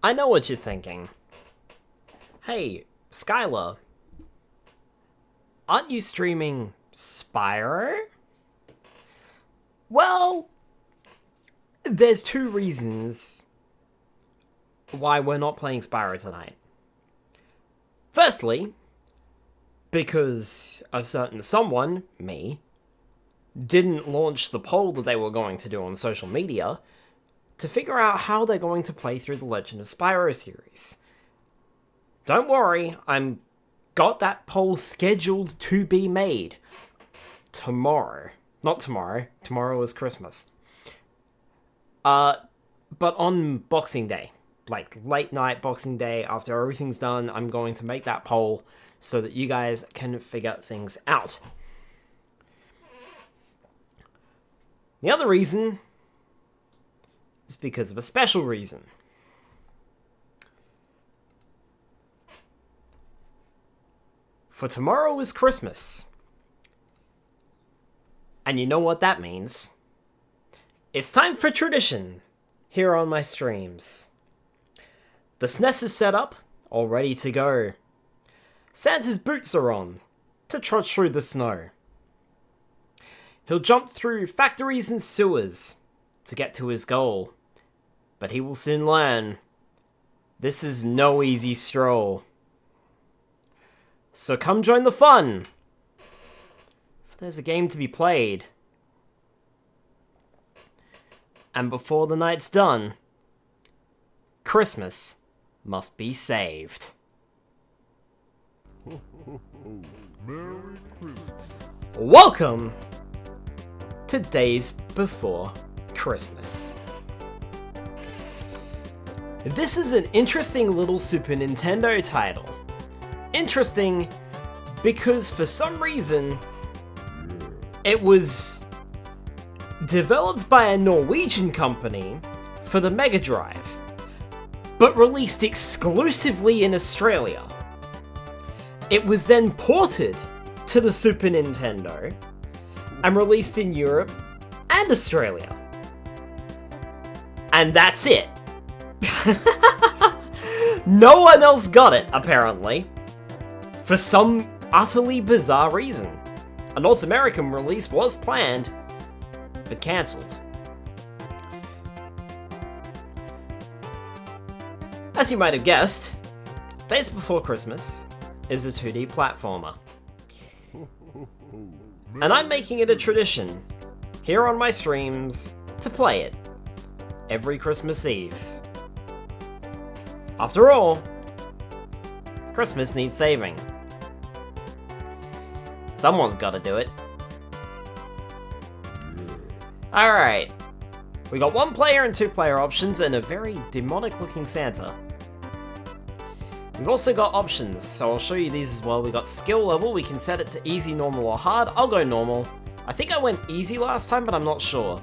I know what you're thinking. Hey, Skylar, aren't you streaming Spyro? Well, there's two reasons why we're not playing Spyro tonight. Firstly, because a certain someone, me, didn't launch the poll that they were going to do on social media to figure out how they're going to play through the Legend of Spyro series. Don't worry, I'm got that poll scheduled to be made tomorrow. Not tomorrow. Tomorrow is Christmas. But on Boxing Day, like late night Boxing Day, after everything's done, I'm going to make that poll so that you guys can figure things out. The other reason is because of a special reason. For tomorrow is Christmas. And you know what that means. It's time for tradition here on my streams. The SNES is set up, all ready to go. Santa's boots are on to trudge through the snow. He'll jump through factories and sewers to get to his goal. But he will soon learn this is no easy stroll. So come join the fun. For there's a game to be played. And before the night's done, Christmas must be saved. Merry Christmas. Welcome to Days Before Christmas. This is an interesting little Super Nintendo title. Interesting because for some reason it was developed by a Norwegian company for the Mega Drive, but released exclusively in Australia. It was then ported to the Super Nintendo and released in Europe and Australia. And that's it. No one else got it, apparently. For some utterly bizarre reason. A North American release was planned, but cancelled. As you might have guessed, Days Before Christmas is a 2D platformer. And I'm making it a tradition, here on my streams, to play it every Christmas Eve. After all, Christmas needs saving. Someone's gotta do it. Alright, we got 1-player and 2-player options and a very demonic looking Santa. We've also got options, so I'll show you these as well. We got skill level, we can set it to easy, normal, or hard. I'll go normal. I think I went easy last time, but I'm not sure.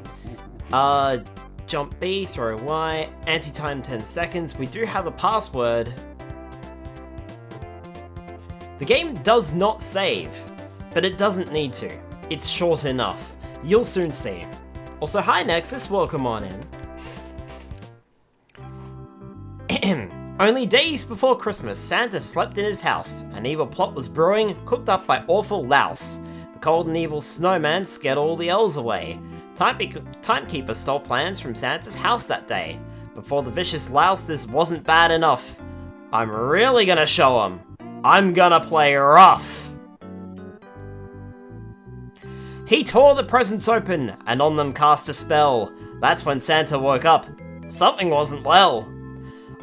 Jump B, throw Y, anti-time 10 seconds. We do have a password. The game does not save, but it doesn't need to. It's short enough. You'll soon see. Also, hi Nexus, welcome on in. Only days before Christmas, Santa slept in his house. An evil plot was brewing, cooked up by awful louse. The cold and evil snowman scared all the elves away. Timekeeper stole plans from Santa's house that day. Before the vicious louse, this wasn't bad enough. I'm really gonna show him. I'm gonna play rough. He tore the presents open, and on them cast a spell. That's when Santa woke up. Something wasn't well.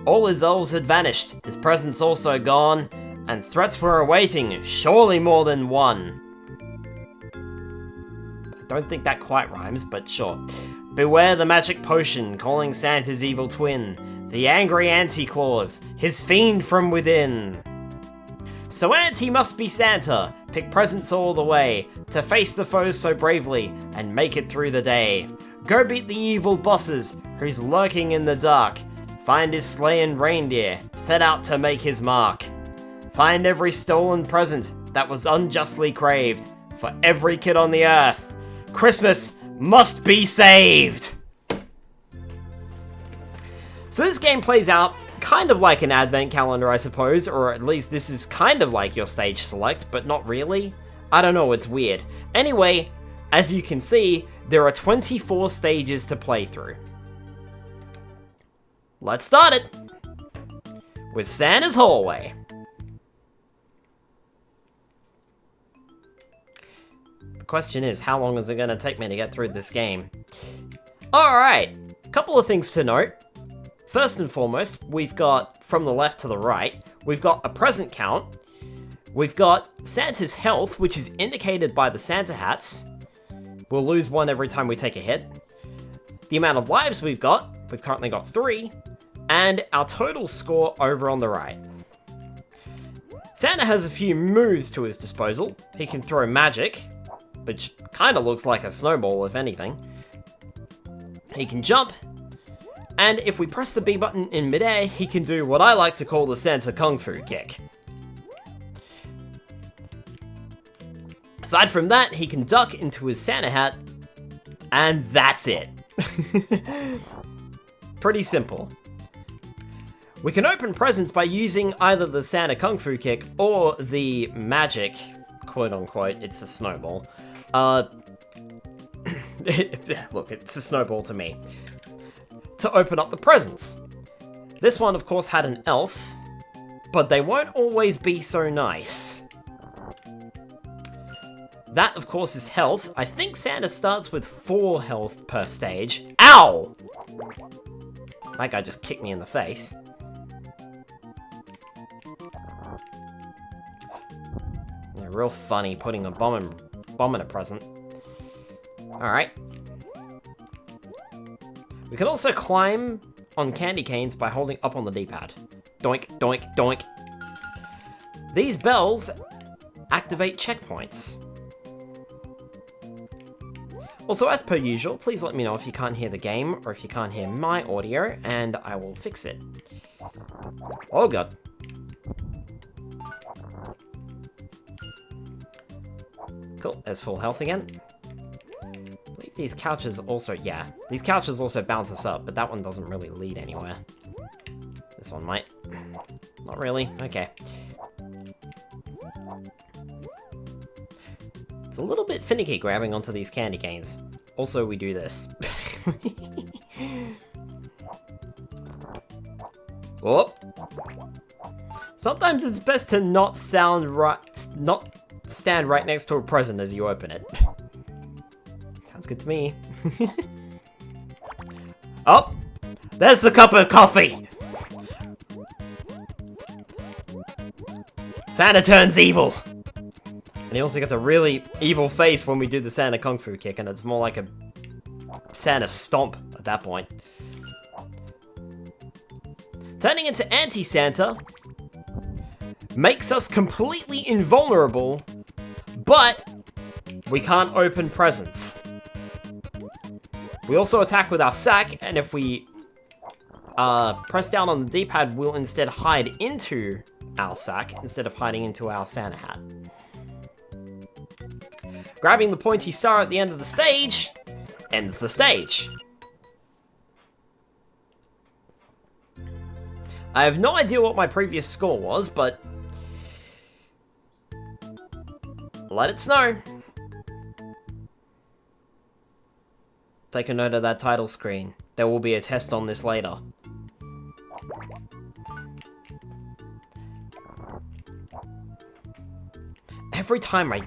All his elves had vanished, his presents also gone, and threats were awaiting, surely more than one. I don't think that quite rhymes, but sure. Beware the magic potion, calling Santa's evil twin, the angry Anti-Claus, his fiend from within. So Auntie must be Santa, pick presents all the way, to face the foes so bravely, and make it through the day. Go beat the evil bosses, who's lurking in the dark. Find his slain reindeer, set out to make his mark. Find every stolen present that was unjustly craved. For every kid on the earth, Christmas must be saved! So this game plays out kind of like an advent calendar, I suppose, or at least this is kind of like your stage select, but not really. I don't know, it's weird. Anyway, as you can see, there are 24 stages to play through. Let's start it with Santa's Hallway. The question is, how long is it going to take me to get through this game? Alright, couple of things to note. First and foremost, we've got, from the left to the right, we've got a present count. We've got Santa's health, which is indicated by the Santa hats. We'll lose one every time we take a hit. The amount of lives we've currently got 3. And our total score over on the right. Santa has a few moves to his disposal. He can throw magic, which kind of looks like a snowball, if anything. He can jump, and if we press the B button in midair, he can do what I like to call the Santa Kung Fu kick. Aside from that, he can duck into his Santa hat, and that's it. Pretty simple. We can open presents by using either the Santa Kung Fu kick or the magic, quote unquote, it's a snowball. Look, it's a snowball to me. To open up the presents. This one, of course, had an elf, but they won't always be so nice. That, of course, is health. I think Santa starts with 4 health per stage. Ow! That guy just kicked me in the face. Yeah, real funny putting a bomb in a present. Alright. We can also climb on candy canes by holding up on the D-pad. Doink, doink, doink. These bells activate checkpoints. Also, as per usual, please let me know if you can't hear the game or if you can't hear my audio, and I will fix it. Oh god. Cool, there's full health again. I believe these couches also, yeah, these couches also bounce us up, but that one doesn't really lead anywhere. This one might. Not really, okay. It's a little bit finicky grabbing onto these candy canes. Also, we do this. Oh. Sometimes it's best to not stand right next to a present as you open it. Sounds good to me. Oh! There's the cup of coffee! Santa turns evil! And he also gets a really evil face when we do the Santa Kung Fu kick, and it's more like a Santa stomp at that point. Turning into Anti-Santa makes us completely invulnerable, but we can't open presents. We also attack with our sack, and if we press down on the D-pad, we'll instead hide into our sack instead of hiding into our Santa hat. Grabbing the pointy star at the end of the stage ends the stage. I have no idea what my previous score was, but let it snow. Take a note of that title screen. There will be a test on this later. Every time I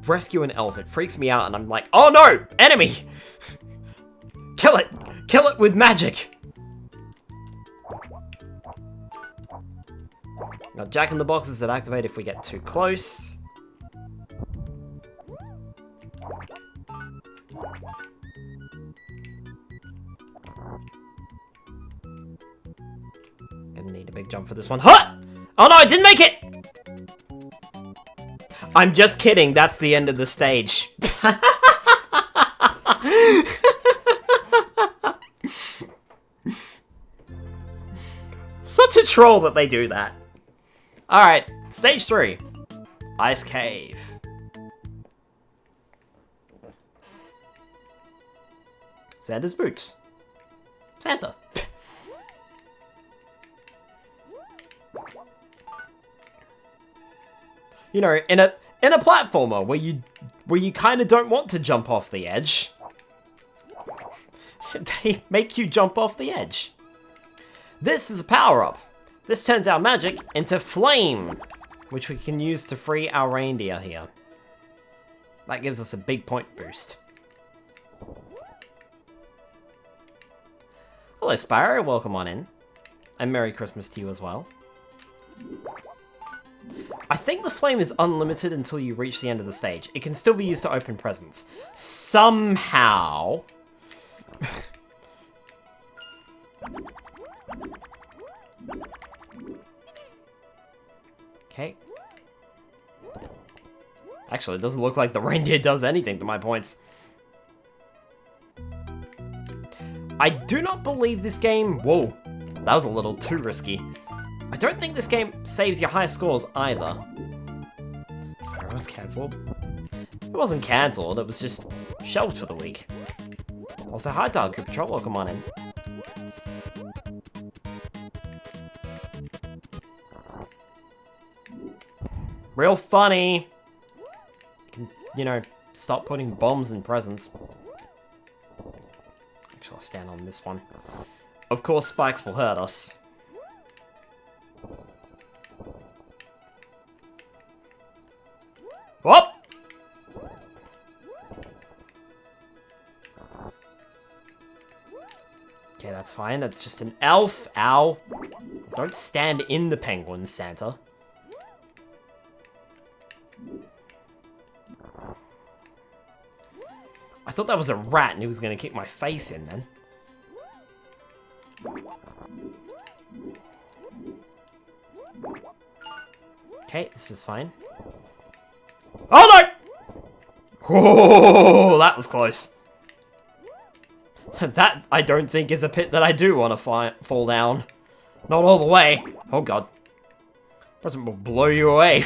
rescue an elf, it freaks me out and I'm like, oh no! Enemy! Kill it! Kill it with magic! Now, jack-in-the-boxes that activate if we get too close. Gonna need a big jump for this one. Huh! Oh no, I didn't make it! I'm just kidding, that's the end of the stage. Such a troll that they do that. Alright, stage 3. Ice Cave. Santa's boots. Santa. you know, in a platformer where you kind of don't want to jump off the edge, they make you jump off the edge. This is a power-up. This turns our magic into flame, which we can use to free our reindeer here. That gives us a big point boost. Hello, Spyro. Welcome on in. And Merry Christmas to you as well. I think the flame is unlimited until you reach the end of the stage. It can still be used to open presents. Somehow. Okay. Actually, it doesn't look like the reindeer does anything to my points. I do not believe this game... Whoa, that was a little too risky. I don't think this game saves your high scores either. Spyro was cancelled. It wasn't cancelled, it was just shelved for the week. Also, hi Dark Group Patrol, welcome on in. Real funny. You can, you know, stop putting bombs in presents. Actually, I'll stand on this one. Of course, spikes will hurt us. Whoop! Okay, that's fine. That's just an elf. Ow. Don't stand in the penguin, Santa. I thought that was a rat and he was going to kick my face in then. Okay, this is fine. Oh no! Oh, that was close. That, I don't think, is a pit that I do want to fall down. Not all the way. Oh god. Present will blow you away.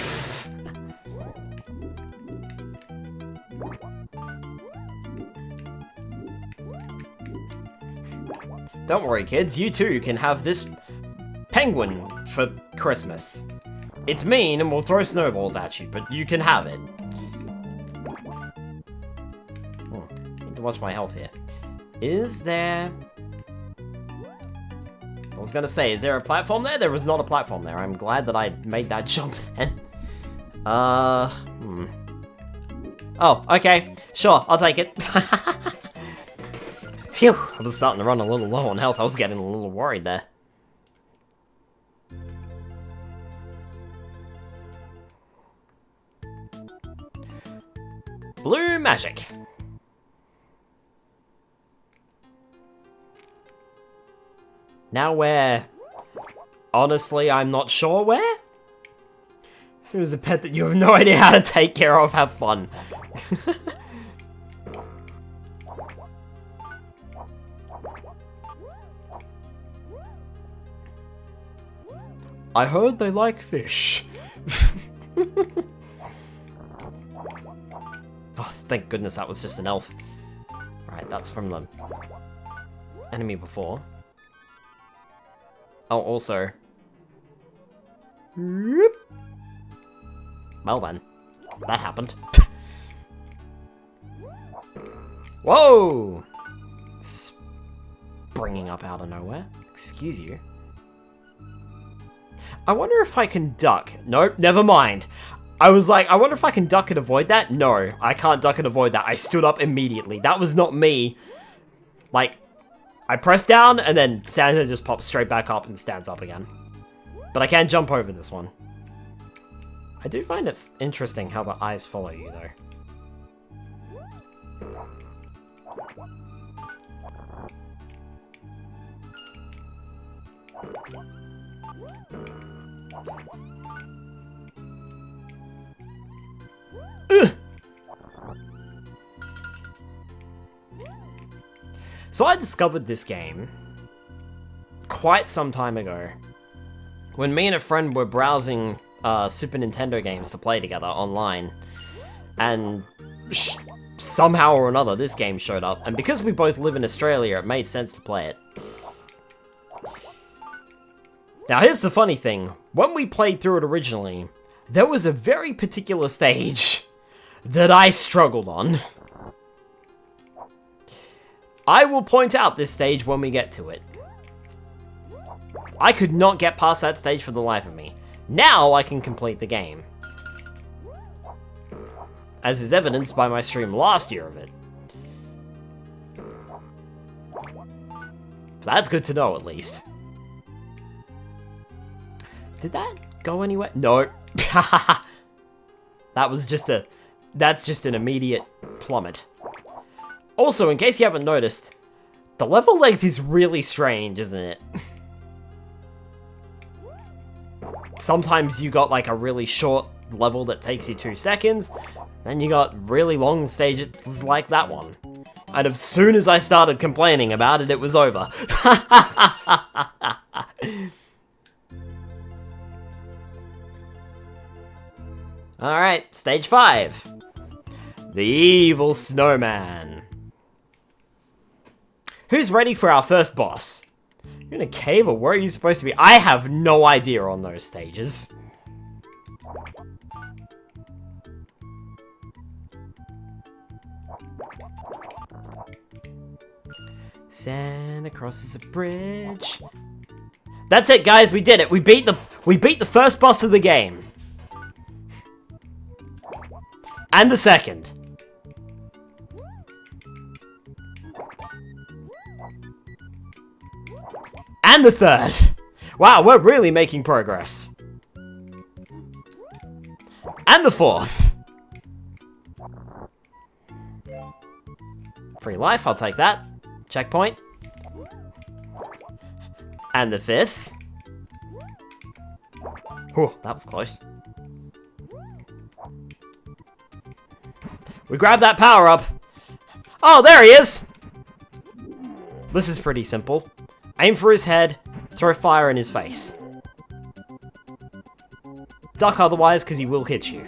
Don't worry, kids. You too can have this penguin for Christmas. It's mean and will throw snowballs at you, but you can have it. Need to watch my health here. Is there... I was gonna say, is there a platform there? There was not a platform there. I'm glad that I made that jump then. Oh, okay. Sure, I'll take it. Phew, I was starting to run a little low on health. I was getting a little worried there. Blue magic. Now where? Honestly, I'm not sure where. It was a pet that you have no idea how to take care of. Have fun. I heard they like fish. Oh, thank goodness that was just an elf. Right, that's from the enemy before. Oh, also. Well then, that happened. Whoa! Springing up out of nowhere. Excuse you. I wonder if I can duck. Nope, never mind. I was like, I wonder if I can duck and avoid that? No, I can't duck and avoid that. I stood up immediately. That was not me. Like, I press down and then Santa just pops straight back up and stands up again. But I can jump over this one. I do find it interesting how the eyes follow you though. So I discovered this game quite some time ago when me and a friend were browsing Super Nintendo games to play together online, and somehow or another this game showed up, and because we both live in Australia it made sense to play it. Now here's the funny thing, when we played through it originally, there was a very particular stage that I struggled on. I will point out this stage when we get to it. I could not get past that stage for the life of me. Now I can complete the game. As is evidenced by my stream last year of it. So that's good to know, at least. Did that go anywhere? No. That's just an immediate plummet. Also, in case you haven't noticed, the level length is really strange, isn't it? Sometimes you got like a really short level that takes you 2 seconds, then you got really long stages like that one. And as soon as I started complaining about it, it was over. Alright, stage 5. The Evil Snowman. Who's ready for our first boss? You're in a cave, or where are you supposed to be? I have no idea on those stages. Santa crosses a bridge. That's it, guys. We did it. We beat the first boss of the game. And the second. And the third. Wow, we're really making progress. And the fourth. Free life, I'll take that. Checkpoint. And the fifth. Whew, that was close. We grab that power up. Oh, there he is! This is pretty simple. Aim for his head, throw fire in his face. Duck otherwise, because he will hit you.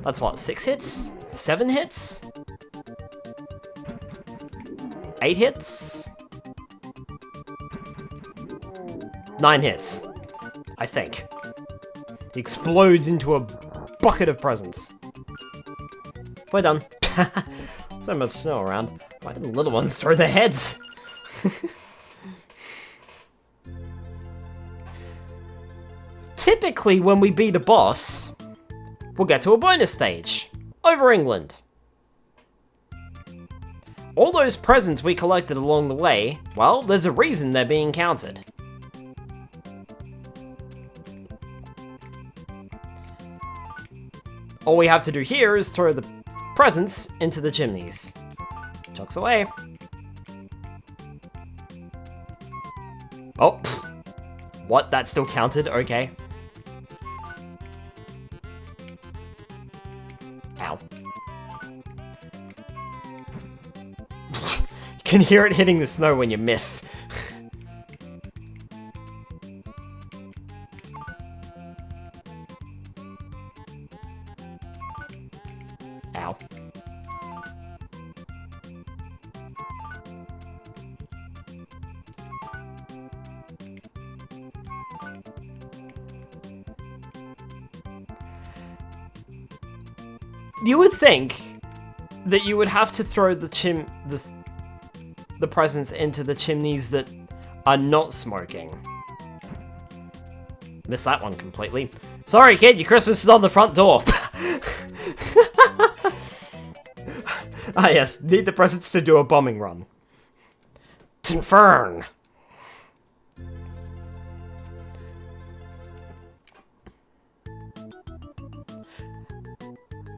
That's what, 6 hits? 7 hits? 8 hits? 9 hits. I think. He explodes into a bucket of presents. We're done. So much snow around. Why did the little ones throw their heads? Typically, when we beat a boss, we'll get to a bonus stage. Over England. All those presents we collected along the way, well, there's a reason they're being counted. All we have to do here is throw the presents into the chimneys. Chucks away. Oh, what? That still counted? Okay. Ow. You can hear it hitting the snow when you miss. Ow. You would think that you would have to throw the presents into the chimneys that are not smoking. Missed that one completely. Sorry, kid, your Christmas is on the front door. Ah, yes, need the presents to do a bombing run. Tinfern.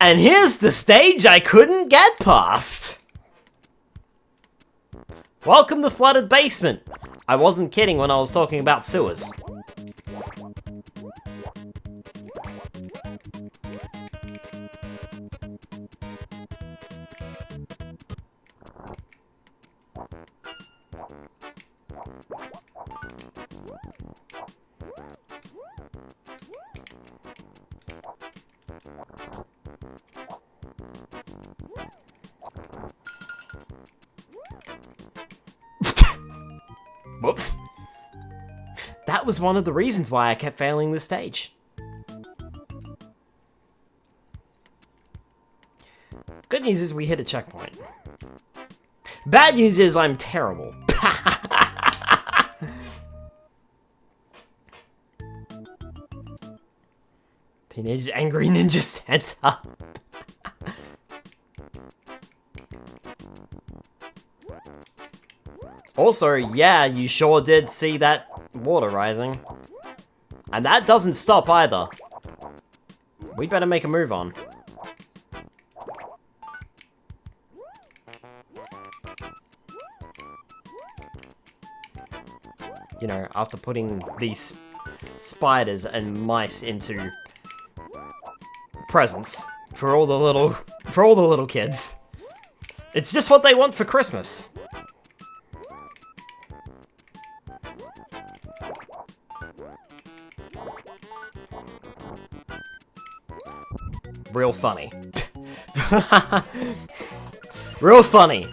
And here's the stage I couldn't get past. Welcome to Flooded Basement. I wasn't kidding when I was talking about sewers. Whoops. That was one of the reasons why I kept failing this stage. Good news is we hit a checkpoint. Bad news is I'm terrible. Teenage Angry Ninja Santa. Also, yeah, you sure did see that water rising. And that doesn't stop either. We better make a move on. You know, after putting these spiders and mice into presents for all the little kids. It's just what they want for Christmas. Real funny. Real funny.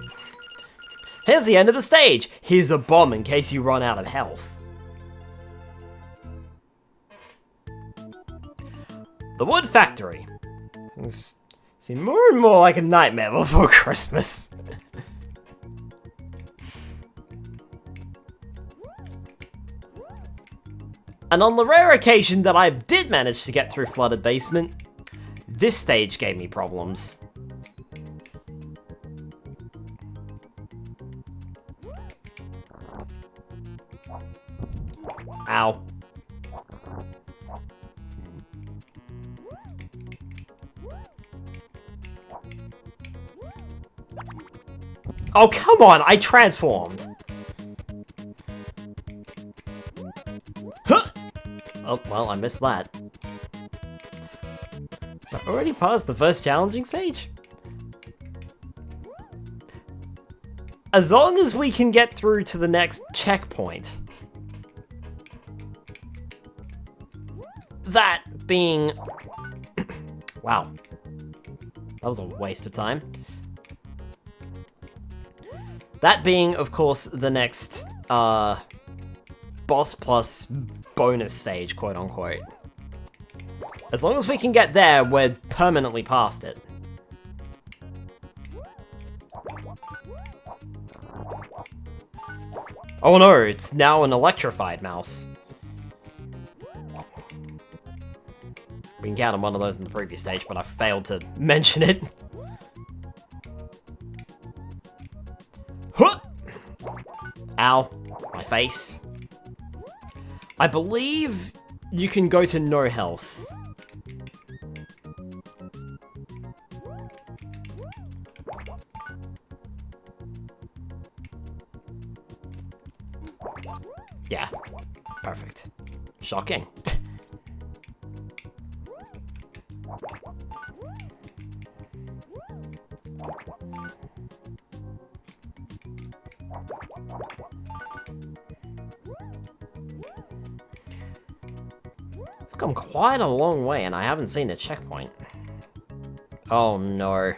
Here's the end of the stage. Here's a bomb in case you run out of health. The Wood Factory. Things seem more and more like a nightmare before Christmas. And on the rare occasion that I did manage to get through Flooded Basement, this stage gave me problems. Ow. Oh, come on! I transformed! Huh! Oh, well, I missed that. So I already passed the first challenging stage? As long as we can get through to the next checkpoint. That being... Wow. That was a waste of time. That being, of course, the next, boss plus bonus stage, quote-unquote. As long as we can get there, we're permanently past it. Oh no, it's now an electrified mouse. We encountered one of those in the previous stage, but I failed to mention it. Huh! Ow. My face. I believe you can go to no health. Yeah. Perfect. Shocking. I've come quite a long way and I haven't seen a checkpoint. Oh no.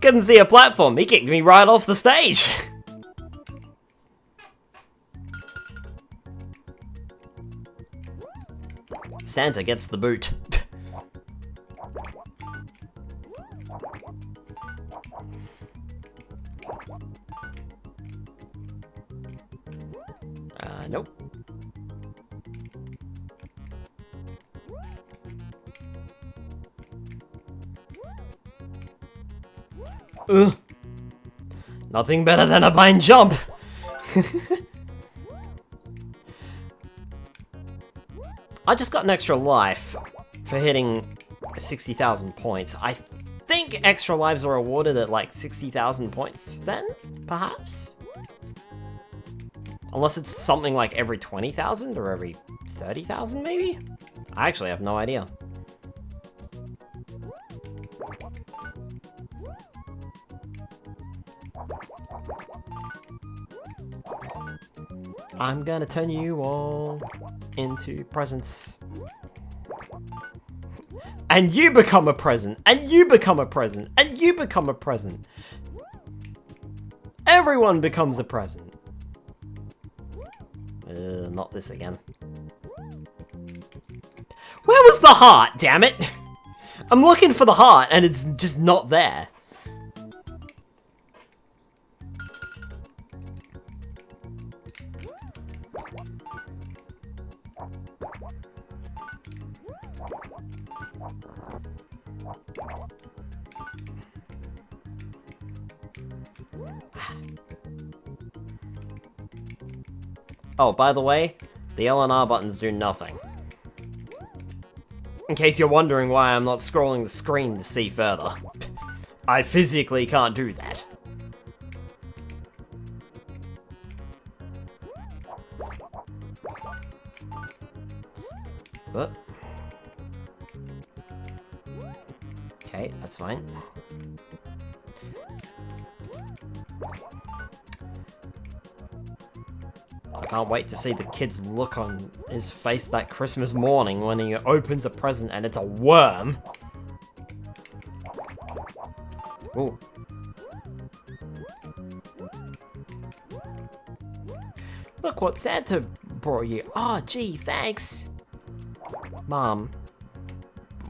Couldn't see a platform, he kicked me right off the stage! Santa gets the boot. Nope. Ugh. Nothing better than a bind jump. I just got an extra life for hitting 60,000 points. I think extra lives are awarded at like 60,000 points then, perhaps? Unless it's something like every 20,000 or every 30,000 maybe? I actually have no idea. I'm gonna turn you all into presents. And you become a present, and you become a present, and you become a present. everyone becomes a present. Not this again. Where was the heart, damn it? I'm looking for the heart and it's just not there. Oh, by the way, the L and R buttons do nothing. In case you're wondering why I'm not scrolling the screen to see further. I physically can't do that. But... okay, that's fine. I can't wait to see the kid's look on his face that Christmas morning when he opens a present and it's a worm. Ooh. Look what Santa brought you. Oh, gee, thanks. Mom,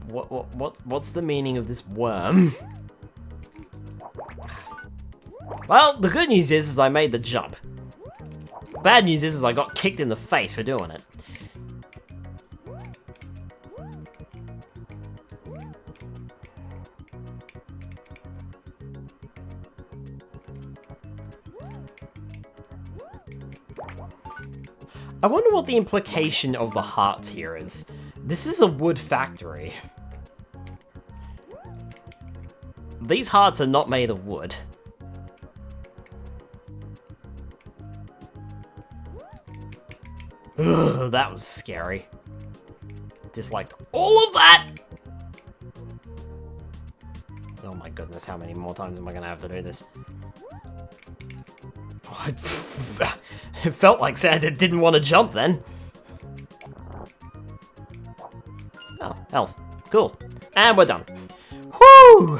what's the meaning of this worm? Well, the good news is I made the jump. Bad news is I got kicked in the face for doing it. I wonder what the implication of the hearts here is. This is a wood factory. These hearts are not made of wood. Ugh, that was scary. Disliked all of that! Oh my goodness, how many more times am I gonna have to do this? Oh, it felt like Santa didn't want to jump then. Oh, health. Cool. And we're done. Whoo!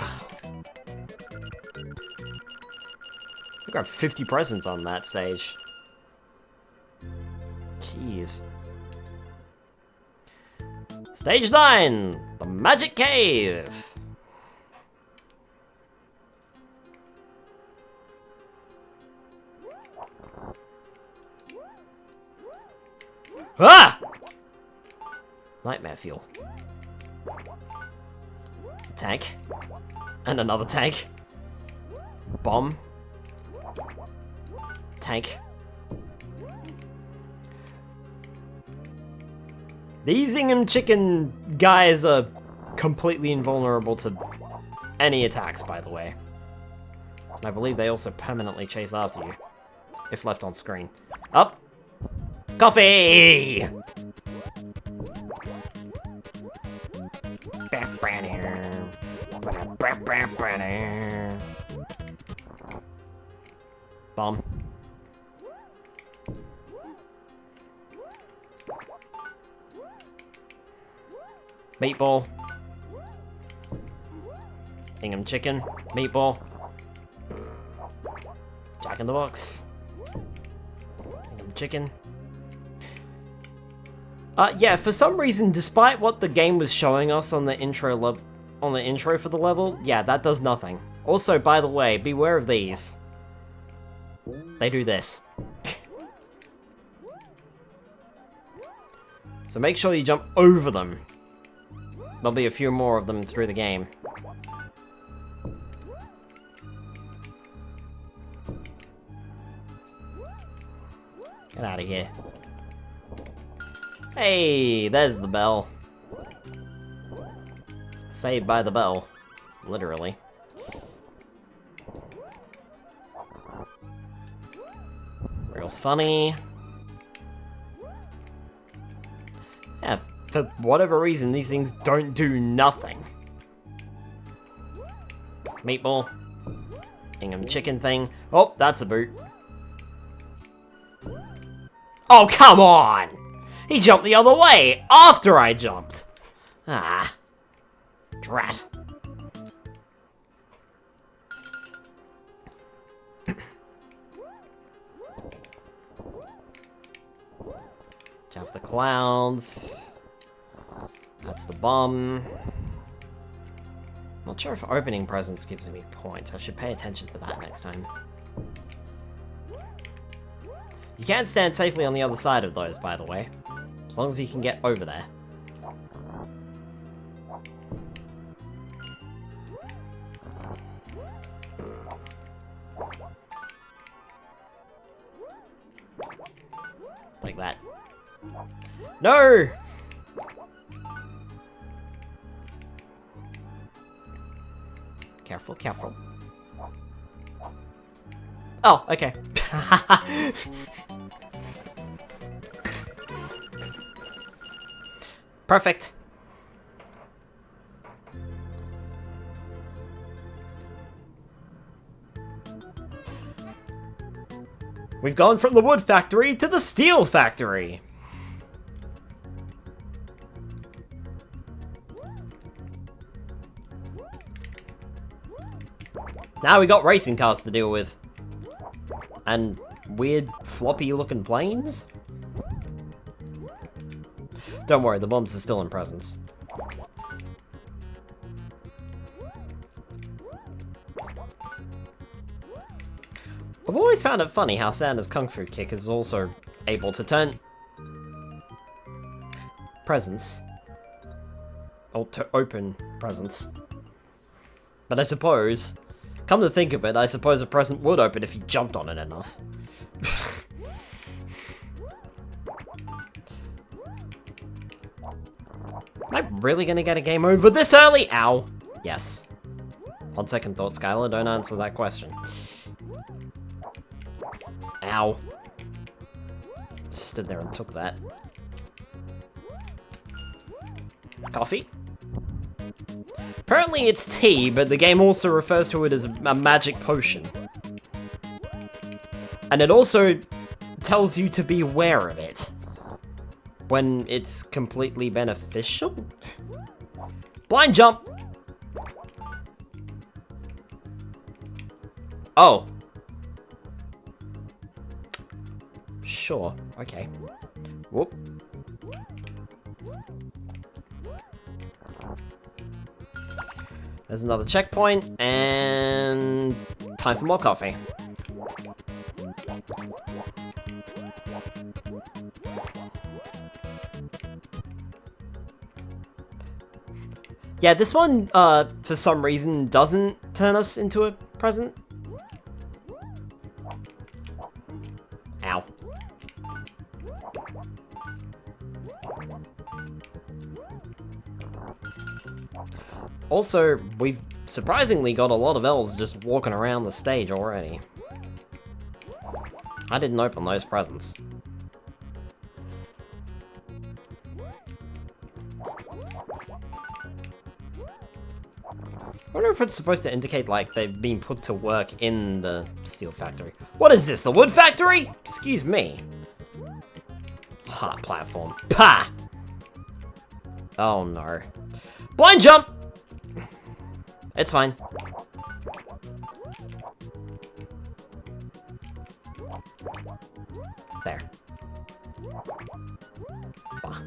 I got 50 presents on that stage. Jeez. Stage 9! The Magic Cave! Ah! Nightmare fuel. Tank. And another tank. Bomb. Tank. These Ingham chicken guys are completely invulnerable to any attacks, by the way. I believe they also permanently chase after you, if left on screen. Up! Coffee! Bomb. Meatball. Ingham chicken. Meatball. Jack in the Box. Ingham chicken. Yeah, for some reason, despite what the game was showing us on the intro for the level, yeah, that does nothing. Also, by the way, beware of these. They do this. So make sure you jump over them. There'll be a few more of them through the game. Get out of here. Hey, there's the bell. Saved by the bell. Literally. Real funny. Yeah, for whatever reason, these things don't do nothing. Meatball. Ingham chicken thing. Oh, that's a boot. Oh, come on! He jumped the other way after I jumped. Ah. Drat. Have the clouds. That's the bomb. Not sure if opening presents gives me points. I should pay attention to that next time. You can stand safely on the other side of those, by the way. As long as you can get over there. Like that. No! Careful, careful. Oh, okay. Perfect. We've gone from the wood factory to the steel factory. Now we got racing cars to deal with. And weird floppy looking planes? Don't worry, the bombs are still in presence. I've always found it funny how Santa's Kung Fu Kick is also able to turn presents, or to open presents. But I suppose, come to think of it, I suppose a present would open if you jumped on it enough. Am I really gonna get a game over this early? Ow. Yes. On second thought, Skylar, don't answer that question. Ow. Stood there and took that. Coffee? Apparently it's tea, but the game also refers to it as a magic potion. And it also tells you to be aware of it. When it's completely beneficial? Blind jump! Oh. Sure, okay. Whoop. There's another checkpoint, and time for more coffee. Yeah, this one, for some reason, doesn't turn us into a present. Ow. Also, we've surprisingly got a lot of elves just walking around the stage already. I didn't open those presents. I wonder if it's supposed to indicate, like, they've been put to work in the steel factory. What is this, the wood factory? Excuse me. Hot platform. Pah! Oh no. Blind jump! It's fine. There. Bah.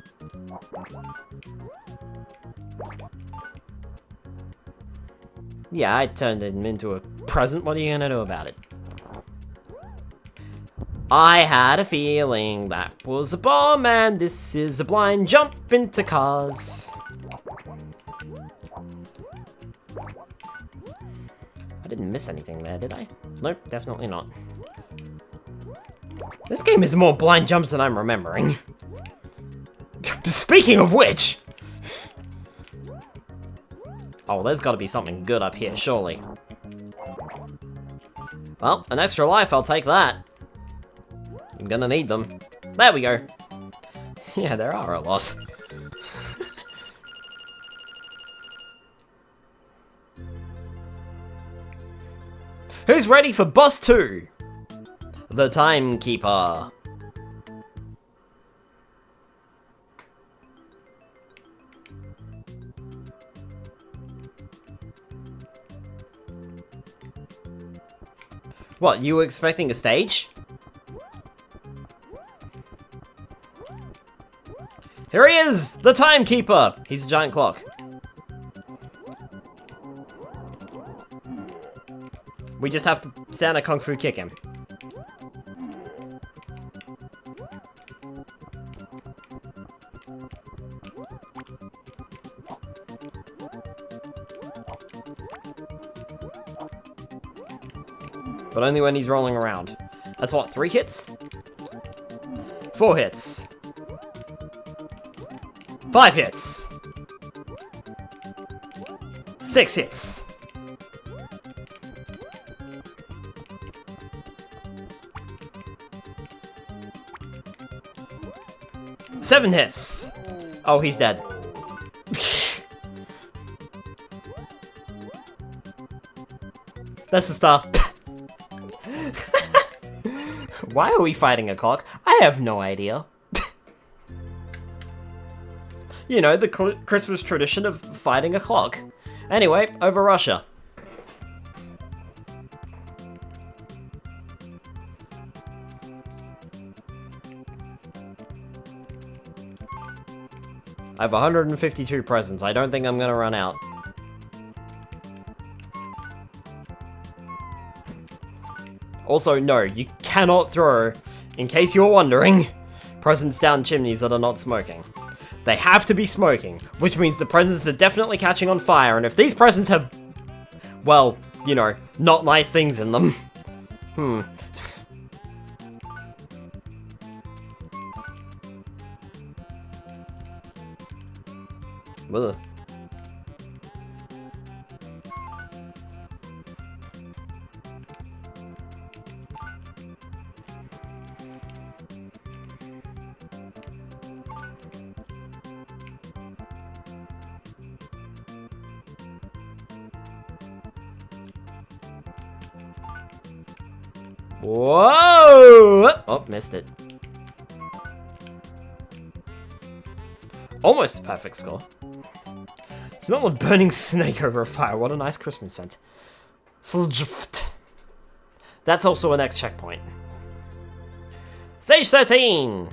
Yeah, I turned him into a present. What are you gonna do about it? I had a feeling that was a bomb, and this is a blind jump into cars. I didn't miss anything there, did I? Nope, definitely not. This game is more blind jumps than I'm remembering. Speaking of which! Oh, there's gotta be something good up here, surely. Well, an extra life, I'll take that. I'm gonna need them. There we go. Yeah, there are a lot. Who's ready for boss 2? The Timekeeper. What, you were expecting a stage? Here he is! The timekeeper! He's a giant clock. We just have to Santa Kung Fu kick him. But only when he's rolling around. That's what, 3 hits? 4 hits. 5 hits. 6 hits. 7 hits. Oh, he's dead. That's the star. Why are we fighting a clock? I have no idea. You know, the Christmas tradition of fighting a clock. Anyway, over Russia. I have 152 presents. I don't think I'm gonna run out. Also, no, you cannot throw, in case you're wondering, presents down chimneys that are not smoking. They have to be smoking, which means the presents are definitely catching on fire, and if these presents have, well, you know, not nice things in them, Ugh. Whoa! Oh, missed it. Almost a perfect score. Smell a burning snake over a fire. What a nice Christmas scent. That's also a next checkpoint. Stage 13!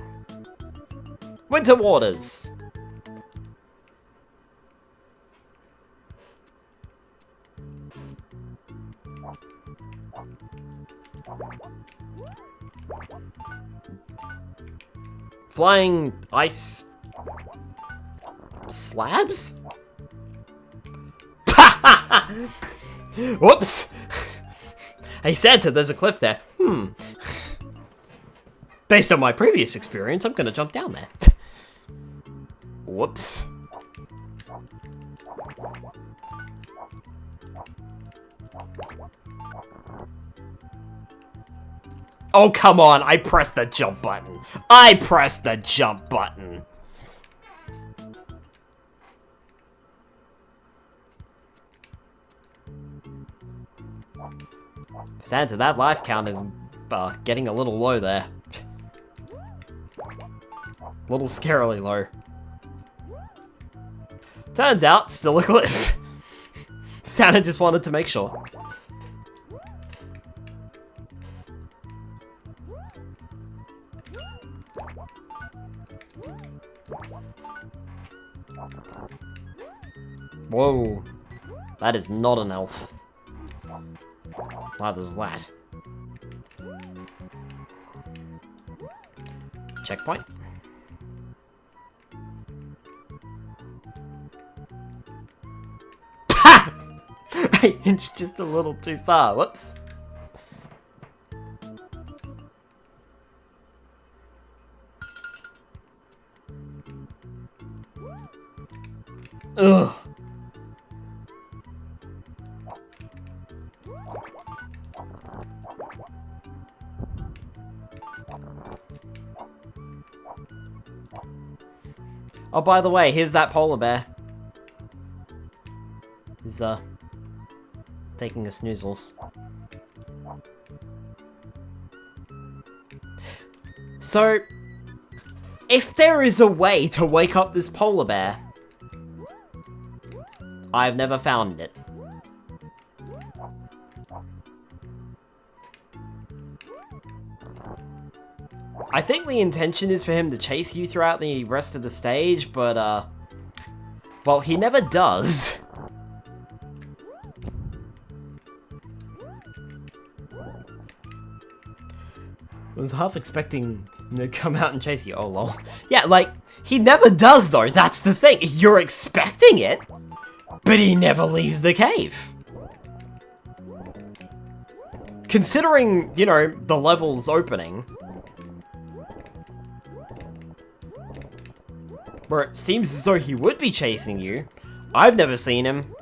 Winter Waters. Flying ice slabs? Whoops! Hey Santa, there's a cliff there. Based on my previous experience, I'm gonna jump down there. Whoops. Oh, come on, I pressed the jump button. I pressed the jump button. Santa, that life count is getting a little low there. A little scarily low. Turns out, still a cliff. Santa just wanted to make sure. Whoa. That is not an elf. Neither is that. Checkpoint. I inched just a little too far. Whoops. Ugh. Oh, by the way, here's that polar bear. He's, taking a snoozles. So, if there is a way to wake up this polar bear, I've never found it. I think the intention is for him to chase you throughout the rest of the stage, but, well, he never does. I was half expecting him to come out and chase you. Oh, lol. Yeah, like, he never does, though. That's the thing. You're expecting it, but he never leaves the cave. Considering, you know, the level's opening, where it seems as though he would be chasing you, I've never seen him.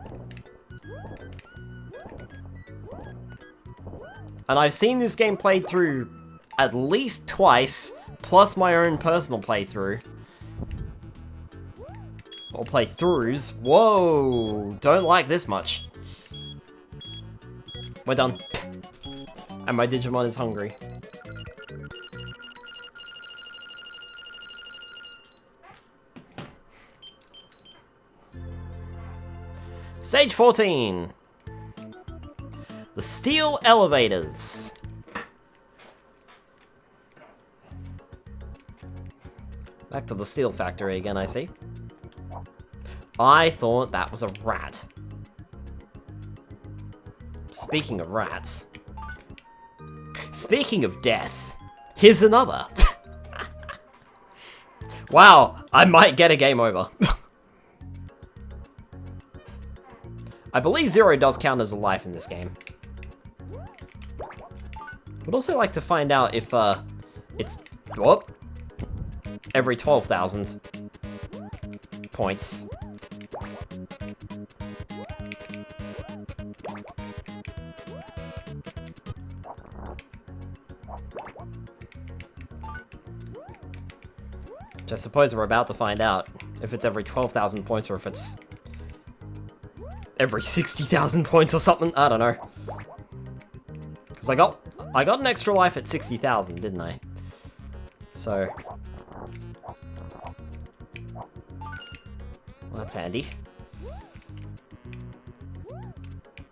And I've seen this game played through at least twice, plus my own personal playthrough. Or playthroughs. Whoa, don't like this much. We're done. And my Digimon is hungry. Stage 14. The steel elevators. Back to the steel factory again, I see. I thought that was a rat. Speaking of rats. Speaking of death, here's another. Wow, I might get a game over. I believe 0 does count as a life in this game. Would also like to find out if it's whoop, every 12,000 points. Which I suppose we're about to find out if it's every 12,000 points or if it's every 60,000 points or something. I don't know. Because I got an extra life at 60,000, didn't I? So well, that's handy.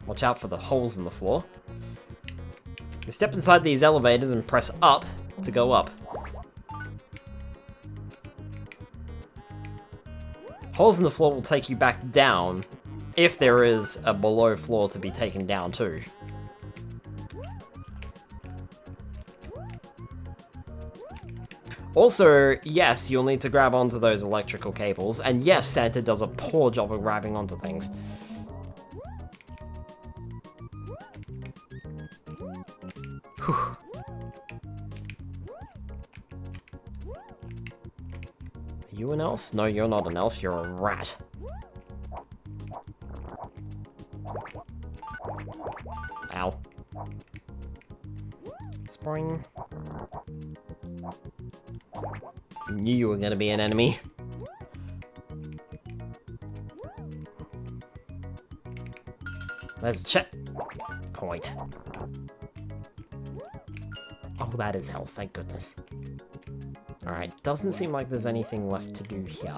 Watch out for the holes in the floor. You step inside these elevators and press up to go up. Holes in the floor will take you back down if there is a below floor to be taken down too. Also, yes, you'll need to grab onto those electrical cables, and yes, Santa does a poor job of grabbing onto things. Whew. Are you an elf? No, you're not an elf, you're a rat. Ow. Spring. Knew you were gonna be an enemy. There's a checkpoint. Oh, that is health, thank goodness. Alright, doesn't seem like there's anything left to do here.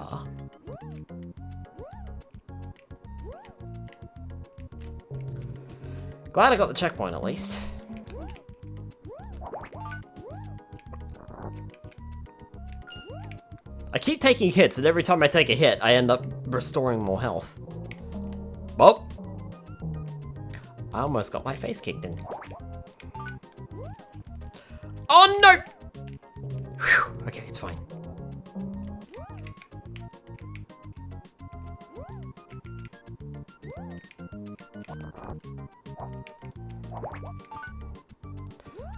Glad I got the checkpoint at least. I keep taking hits, and every time I take a hit, I end up restoring more health. Oh! I almost got my face kicked in. Oh no! Whew. Okay, it's fine.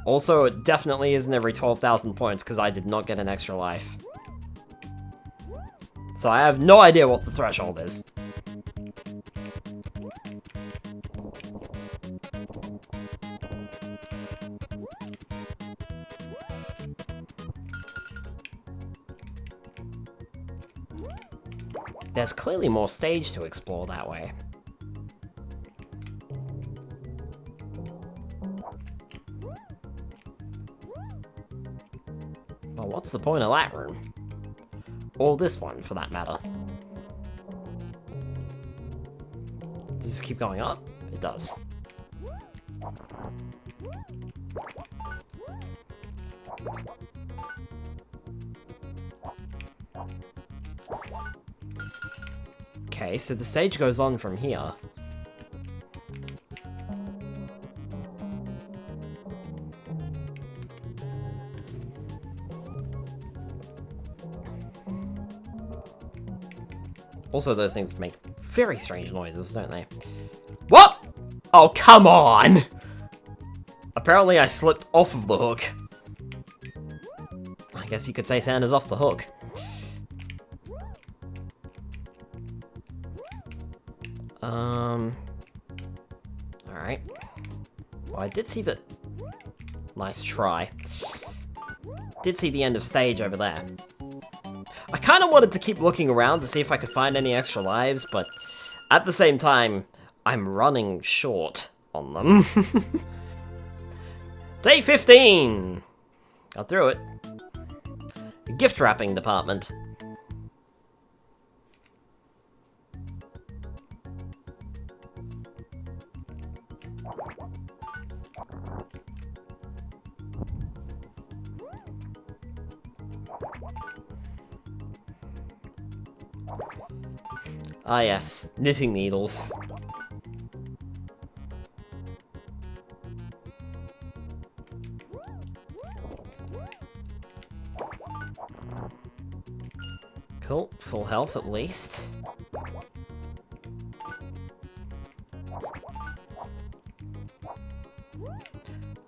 Also, it definitely isn't every 12,000 points, because I did not get an extra life. So I have no idea what the threshold is. There's clearly more stage to explore that way. Well, what's the point of that room? Or this one, for that matter. Does this keep going up? It does. Okay, so the stage goes on from here. Also, those things make very strange noises, don't they? What? Oh, come on! Apparently I slipped off of the hook. I guess you could say Santa's off the hook. Alright. Well, I did see the... Nice try. Did see the end of stage over there. I kind of wanted to keep looking around to see if I could find any extra lives, but at the same time, I'm running short on them. Day 15! Got through it. Gift wrapping department. Ah yes, knitting needles. Cool, full health at least.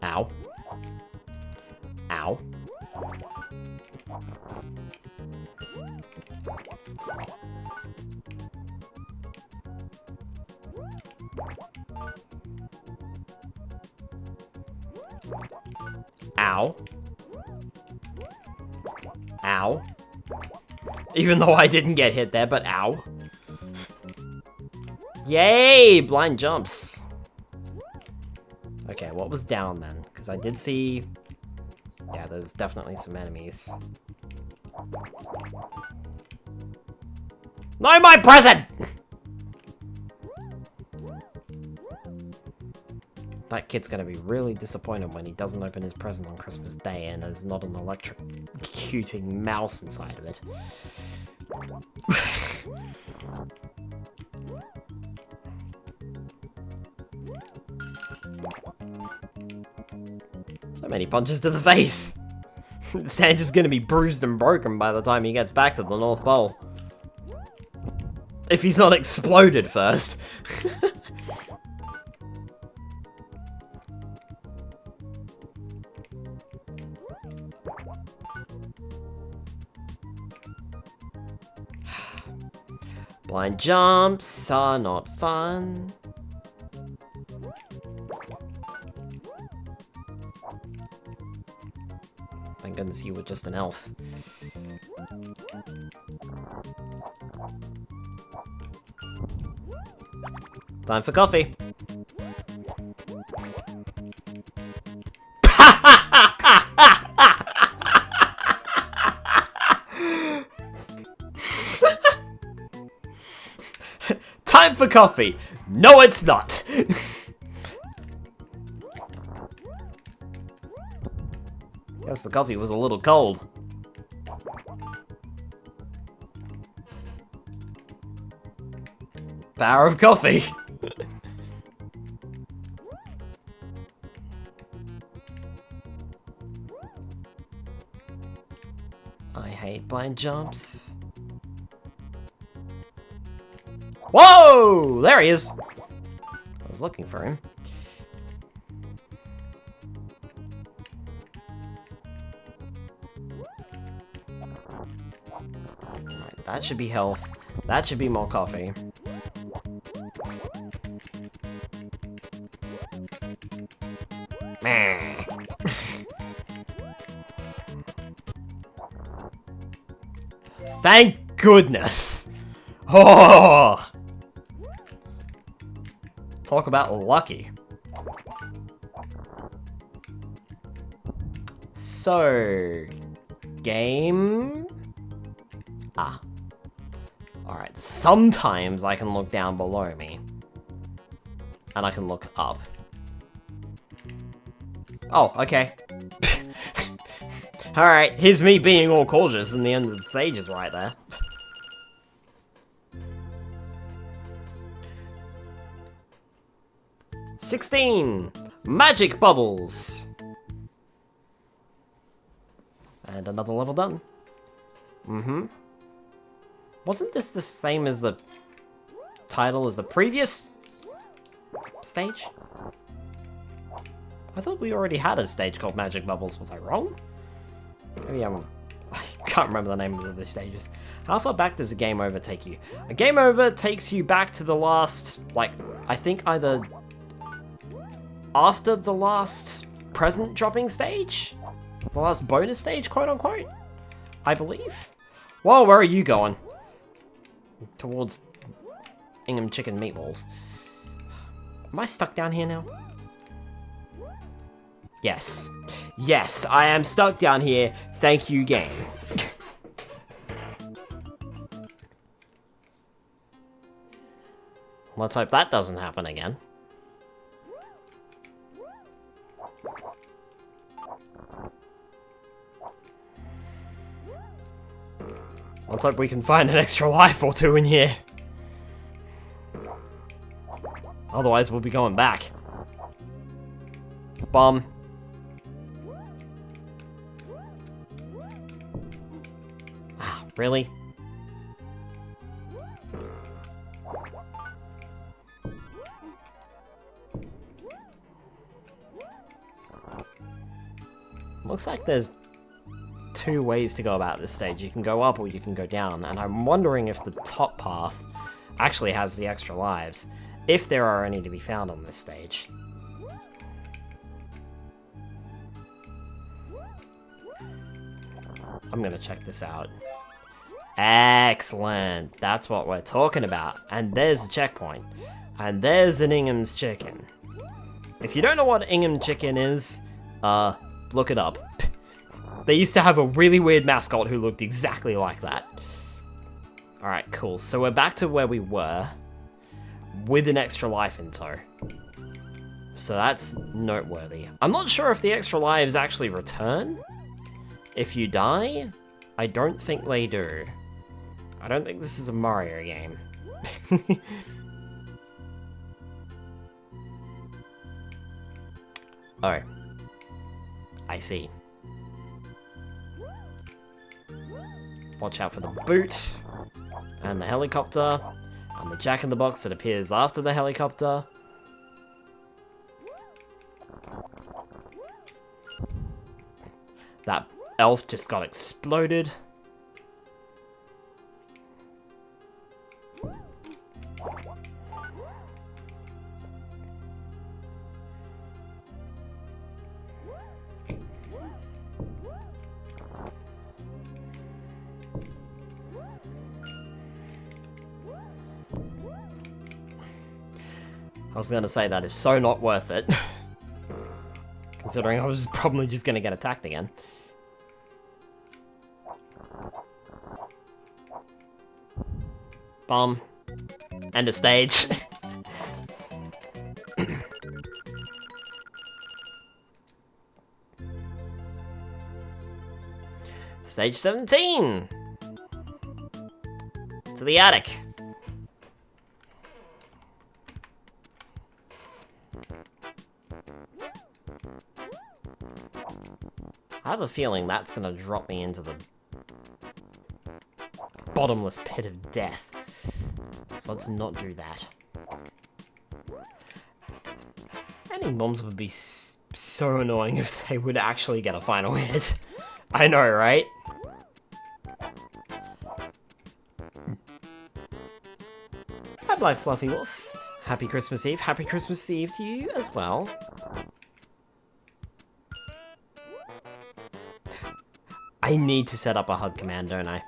Ow. Ow. Ow. Ow. Even though I didn't get hit there, but ow. Yay! Blind jumps. Okay, what was down then? Because I did see... Yeah, there's definitely some enemies. No, my present! That kid's gonna be really disappointed when he doesn't open his present on Christmas Day and there's not an electrocuting mouse inside of it. So many punches to the face! Santa's gonna be bruised and broken by the time he gets back to the North Pole. If he's not exploded first. Blind jumps are not fun. Thank goodness you were just an elf. Time for coffee. Time for coffee. No, it's not. Guess the coffee was a little cold. Power of coffee. I hate blind jumps. Whoa! There he is! I was looking for him. Right, that should be health. That should be more coffee. Meh. Thank goodness! Oh! Talk about lucky. So... Game... Ah. Alright, sometimes I can look down below me. And I can look up. Oh, okay. Alright, here's me being all cautious and the end of the stage is right there. 16! Magic bubbles! And another level done. Wasn't this the same as the title as the previous stage? I thought we already had a stage called Magic Bubbles. Was I wrong? Maybe I can't remember the names of the stages. How far back does a game over take you? A game over takes you back to the last, like, I think either after the last present dropping stage? The last bonus stage, quote unquote? I believe. Whoa, where are you going? Towards Ingham Chicken Meatballs. Am I stuck down here now? Yes. Yes, I am stuck down here. Thank you, game. Let's hope that doesn't happen again. Let's hope we can find an extra life or two in here. Otherwise, we'll be going back. Bomb. Ah, really? Looks like there's two ways to go about this stage. You can go up or you can go down, and I'm wondering if the top path actually has the extra lives, if there are any to be found on this stage. I'm gonna check this out. Excellent! That's what we're talking about. And there's a checkpoint. And there's an Ingham's Chicken. If you don't know what Ingham Chicken is, look it up. They used to have a really weird mascot who looked exactly like that. Alright, cool. So we're back to where we were, with an extra life in tow. So that's noteworthy. I'm not sure if the extra lives actually return if you die. I don't think they do. I don't think this is a Mario game. Oh. I see. Watch out for the boot, and the helicopter, and the jack-in-the-box that appears after the helicopter. That elf just got exploded. I was gonna say that is so not worth it. Considering I was probably just gonna get attacked again. Bomb. End of stage. Stage 17! To the attic. I have a feeling that's gonna drop me into the bottomless pit of death. So let's not do that. Ending bombs would be so annoying if they would actually get a final hit. I know, right? Hi, Black Fluffy Wolf. Happy Christmas Eve. Happy Christmas Eve to you as well. I need to set up a hug command, don't I?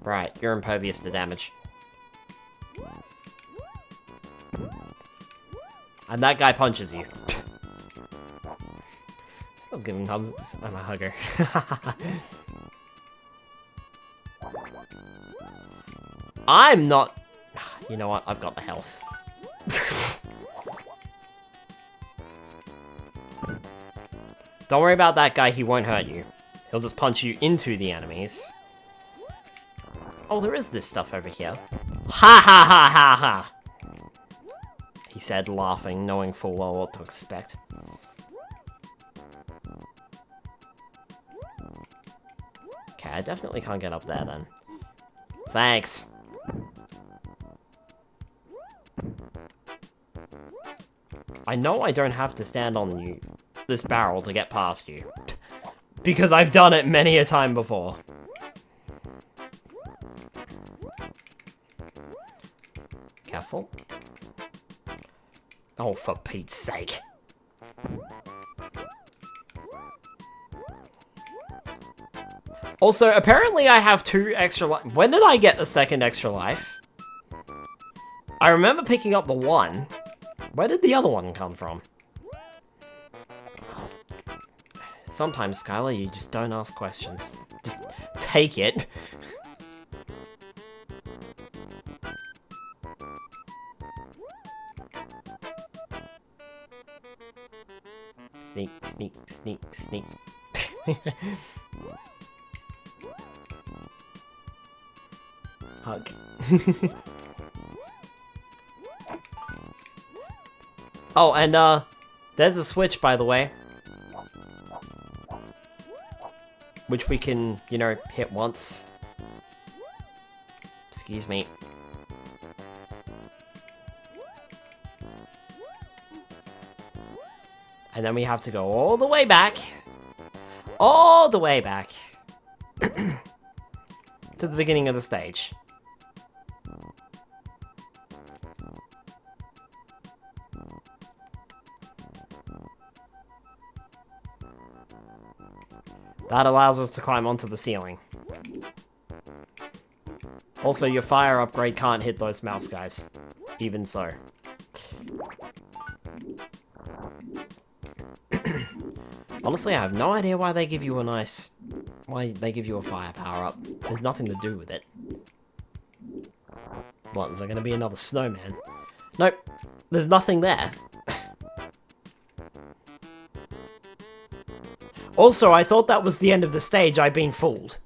Right, you're impervious to damage. And that guy punches you. Stop giving hugs, I'm a hugger. I'm not... You know what? I've got the health. Don't worry about that guy, he won't hurt you. He'll just punch you into the enemies. Oh, there is this stuff over here. Ha ha ha ha ha! He said, laughing, knowing full well what to expect. Okay, I definitely can't get up there then. Thanks. I know I don't have to stand on this barrel to get past you. Because I've done it many a time before. Careful. Oh, for Pete's sake. Also, apparently I have 2 extra life. When did I get the second extra life? I remember picking up the 1. Where did the other one come from? Sometimes, Skylar, you just don't ask questions. Just take it. Sneak, sneak, sneak, sneak. Hug. Oh, and, there's a switch, by the way. Which we can, you know, hit once. Excuse me. And then we have to go all the way back. All the way back. To the beginning of the stage. That allows us to climb onto the ceiling. Also, your fire upgrade can't hit those mouse guys. Even so. Honestly, I have no idea why they give you a fire power-up. There's nothing to do with it. What, is there gonna be another snowman? Nope. There's nothing there. Also, I thought that was the end of the stage. I've been fooled.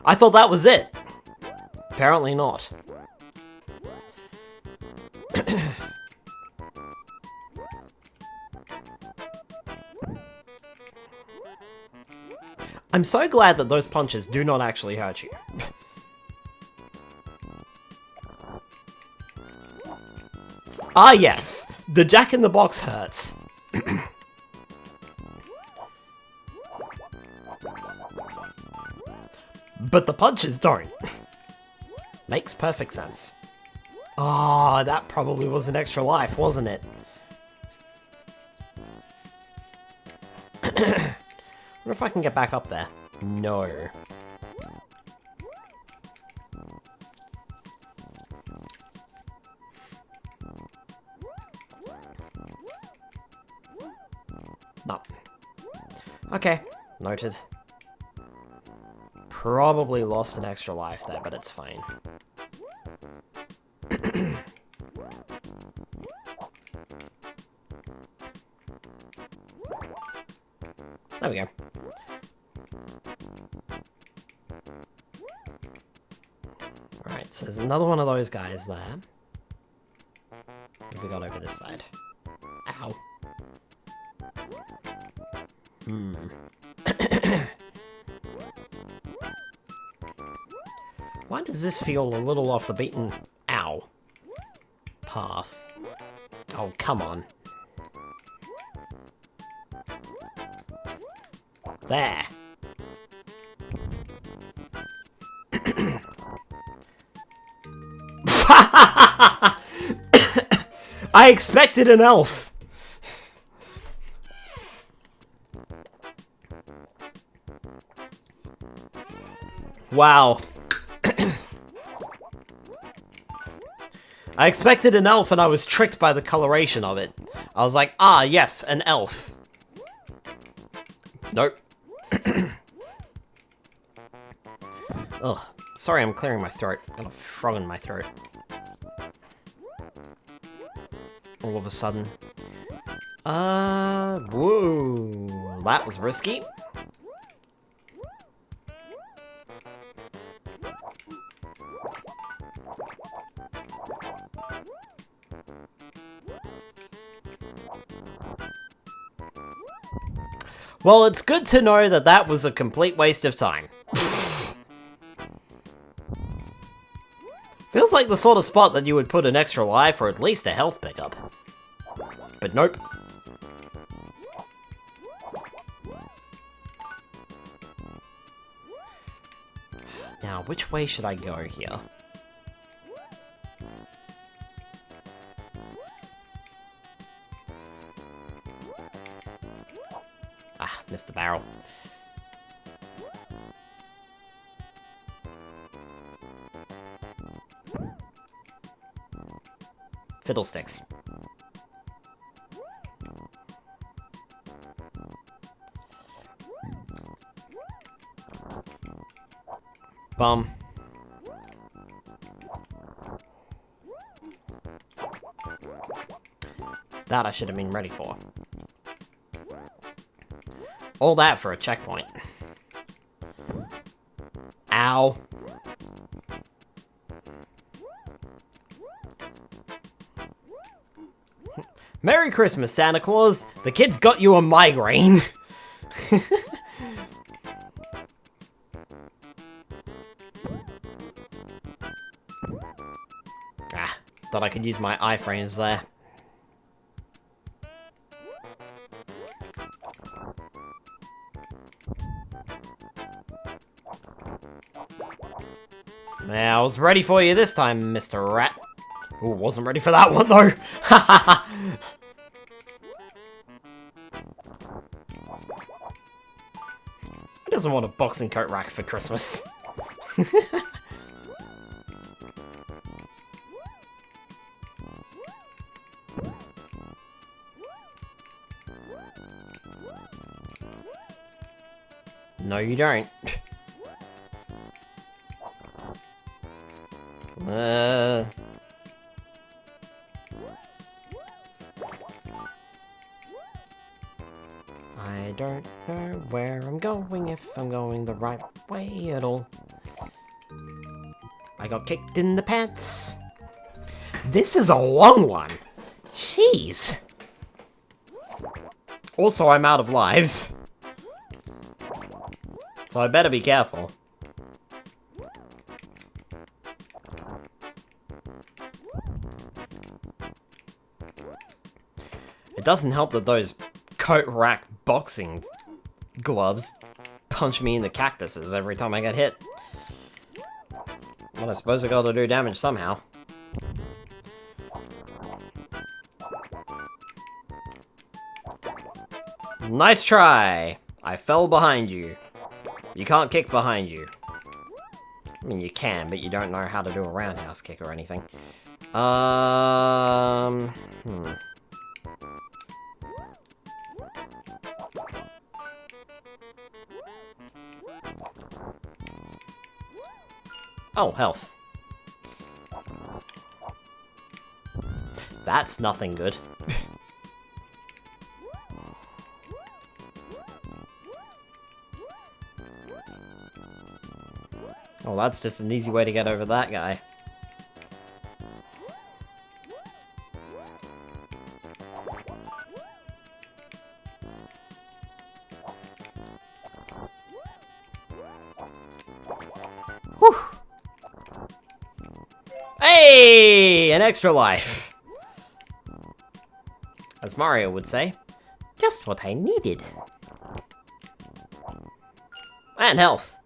I thought that was it. Apparently not. I'm so glad that those punches do not actually hurt you. Ah yes, the Jack-in-the-Box hurts. But the punches don't. Makes perfect sense. Ah, that probably was an extra life, wasn't it? Wonder if I can get back up there. No. No. Okay, noted. Probably lost an extra life there, but it's fine. There we go. Alright, so there's another one of those guys there. What have we got over this side? Ow. Why does this feel a little off the beaten... Ow. Path. Oh, come on. There. I expected an elf. Wow. I expected an elf and I was tricked by the coloration of it. I was like, ah, yes, an elf. Nope. Ugh. Sorry, I'm clearing my throat. Got a frog in my throat. all of a sudden. Whoa. That was risky. Well, it's good to know that that was a complete waste of time. Feels like the sort of spot that you would put an extra life or at least a health pickup. But nope. Now, which way should I go here? Ah, missed the barrel. Fiddlesticks. Bum. That I should have been ready for. All that for a checkpoint. Ow. Merry Christmas, Santa Claus! The kid's got you a migraine! Ah, thought I could use my iframes there. Yeah, I was ready for you this time, Mr. Rat. Ooh, wasn't ready for that one, though. Who doesn't want a boxing coat rack for Christmas? No, you don't. I don't know where I'm going, if I'm going the right way at all. I got kicked in the pants. This is a long one. Jeez. Also, I'm out of lives. So I better be careful. It doesn't help that those coat rack boxing gloves punch me in the cactuses every time I get hit. Well, I suppose I gotta do damage somehow. Nice try! I fell behind you. You can't kick behind you. I mean, you can, but you don't know how to do a roundhouse kick or anything. Oh, health. That's nothing good. Oh, that's just an easy way to get over that guy. Whew! Hey! An extra life! As Mario would say, just what I needed. And health.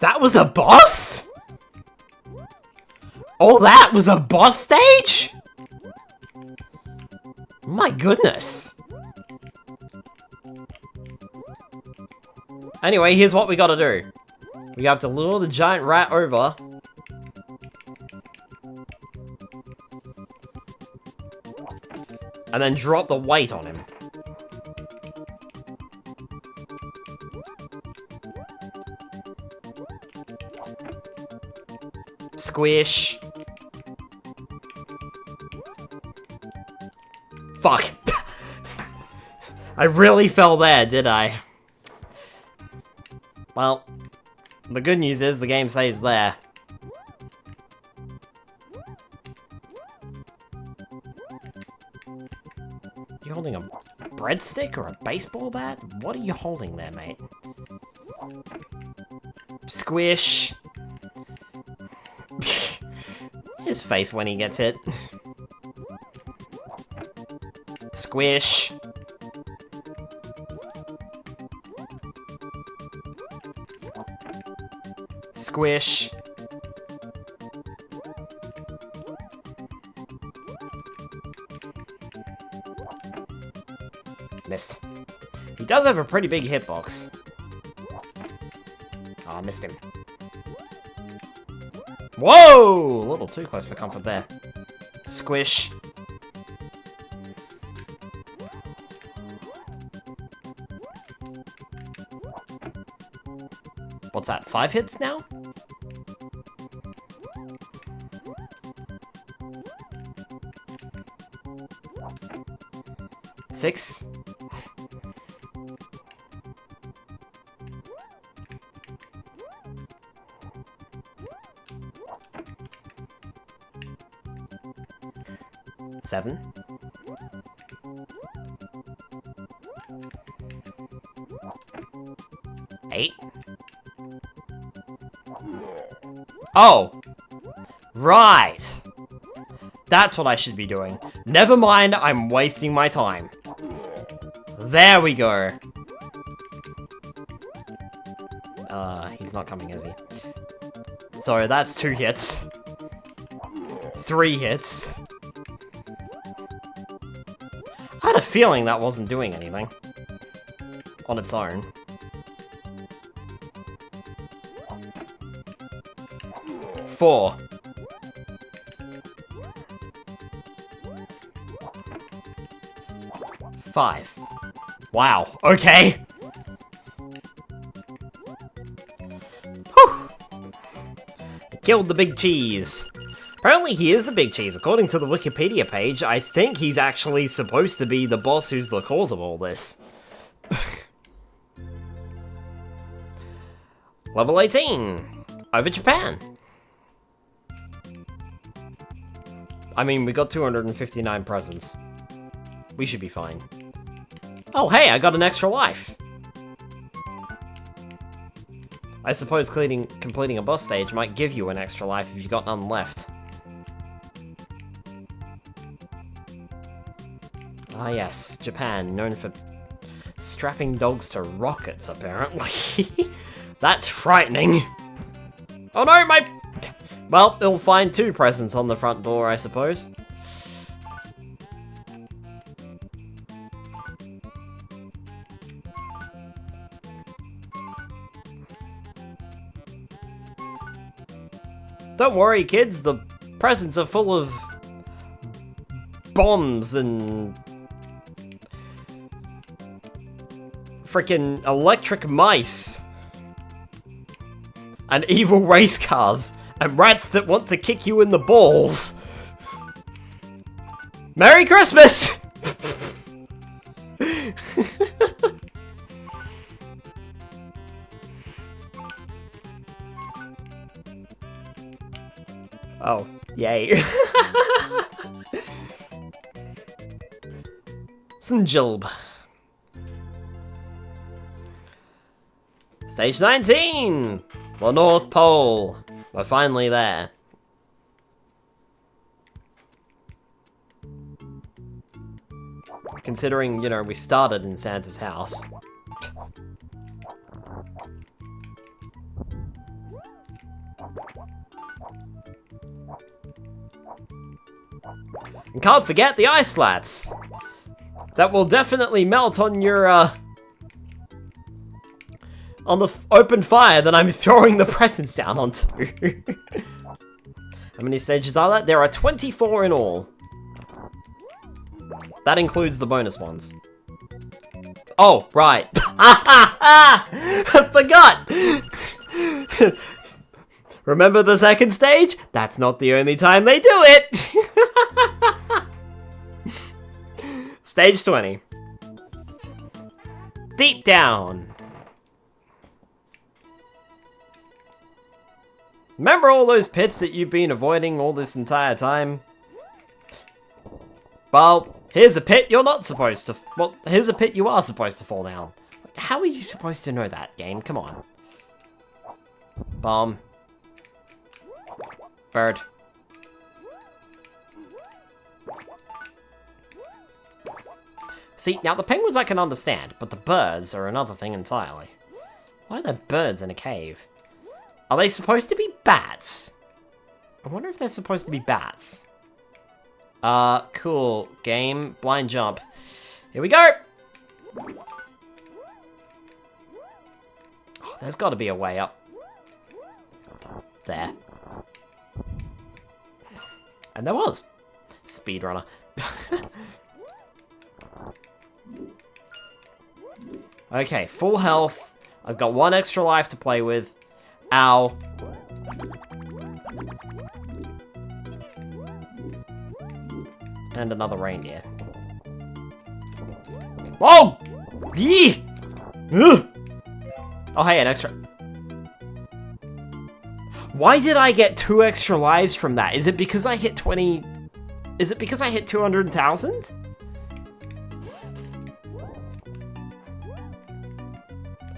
That was a boss? Oh, that was a boss stage? My goodness. Anyway, here's what we gotta do. We have to lure the giant rat over. And then drop the weight on him. Squish. Fuck. I really fell there, did I? Well, the good news is the game saves there. You holding a breadstick or a baseball bat? What are you holding there, mate? Squish. His face when he gets hit. Squish. Squish. Missed. He does have a pretty big hitbox. Oh, I missed him. Whoa! A little too close for comfort there. Squish. What's that, 5 hits now? Six. Seven. Eight. Oh! Right! That's what I should be doing. Never mind, I'm wasting my time. There we go. He's not coming, is he? So that's 2 hits. 3 hits. I had a feeling that wasn't doing anything. On its own. Four. Five. Wow, okay. Whew. Killed the big cheese. Apparently he is the big cheese. According to the Wikipedia page, I think he's actually supposed to be the boss who's the cause of all this. Level 18. Over Japan. I mean, we got 259 presents. We should be fine. Oh, hey, I got an extra life. I suppose completing a boss stage might give you an extra life if you got none left. Ah yes, Japan, known for strapping dogs to rockets, apparently. That's frightening. Oh no, my... Well, it'll find 2 presents on the front door, I suppose. Don't worry, kids, the presents are full of bombs and frickin' electric mice and evil race cars and rats that want to kick you in the balls. Merry Christmas! Oh, yay. Sinjilb. Stage 19! The North Pole. We're finally there. Considering, you know, we started in Santa's house. And can't forget the ice slats! That will definitely melt on your, on the open fire that I'm throwing the presents down onto. How many stages are there? There are 24 in all. That includes the bonus ones. Oh, right. I forgot! Remember the second stage? That's not the only time they do it! Stage 20. Deep down. Remember all those pits that you've been avoiding all this entire time? Well, here's a pit you're not supposed to... Well, here's a pit you are supposed to fall down. How are you supposed to know that, game? Come on. Bomb. Bird. See, now the penguins I can understand, but the birds are another thing entirely. Why are there birds in a cave? Are they supposed to be bats? I wonder if they're supposed to be bats. Cool. Game. Blind jump. Here we go! Oh, there's gotta be a way up. There. And there was. Speedrunner. Okay, full health. I've got one extra life to play with. Ow. And another reindeer. Whoa! Yee! Ugh! Oh, hey, an extra... Why did I get 2 extra lives from that? Is it because I hit 20... Is it because I hit 200,000?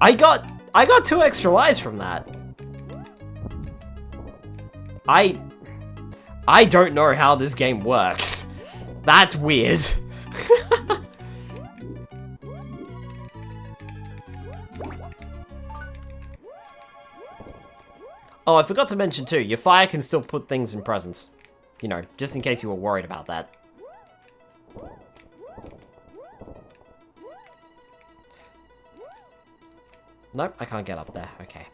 I got 2 extra lives from that. I don't know how this game works. That's weird. Oh, I forgot to mention too, your fire can still put things in presents. You know, just in case you were worried about that. Nope, I can't get up there. Okay.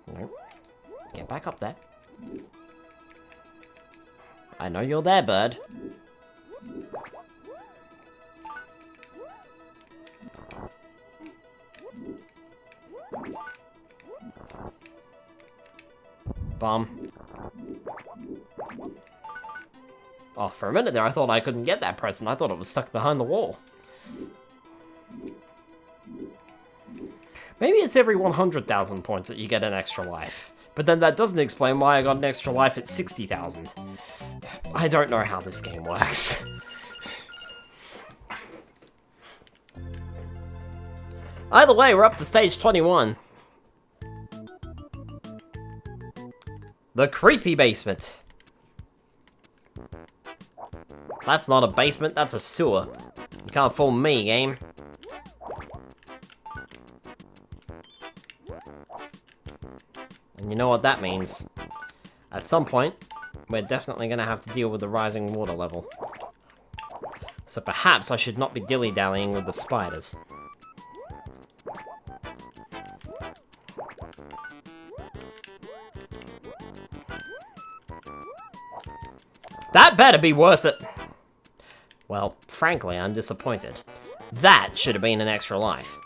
Nope. Get back up there. I know you're there, bird. Bomb. Oh, for a minute there I thought I couldn't get that present. I thought it was stuck behind the wall. Maybe it's every 100,000 points that you get an extra life. But then that doesn't explain why I got an extra life at 60,000. I don't know how this game works. Either way, we're up to stage 21. The creepy basement. That's not a basement, that's a sewer. You can't fool me, game. And you know what that means. At some point, we're definitely going to have to deal with the rising water level. So perhaps I should not be dilly-dallying with the spiders. That better be worth it! Well, frankly, I'm disappointed. That should have been an extra life.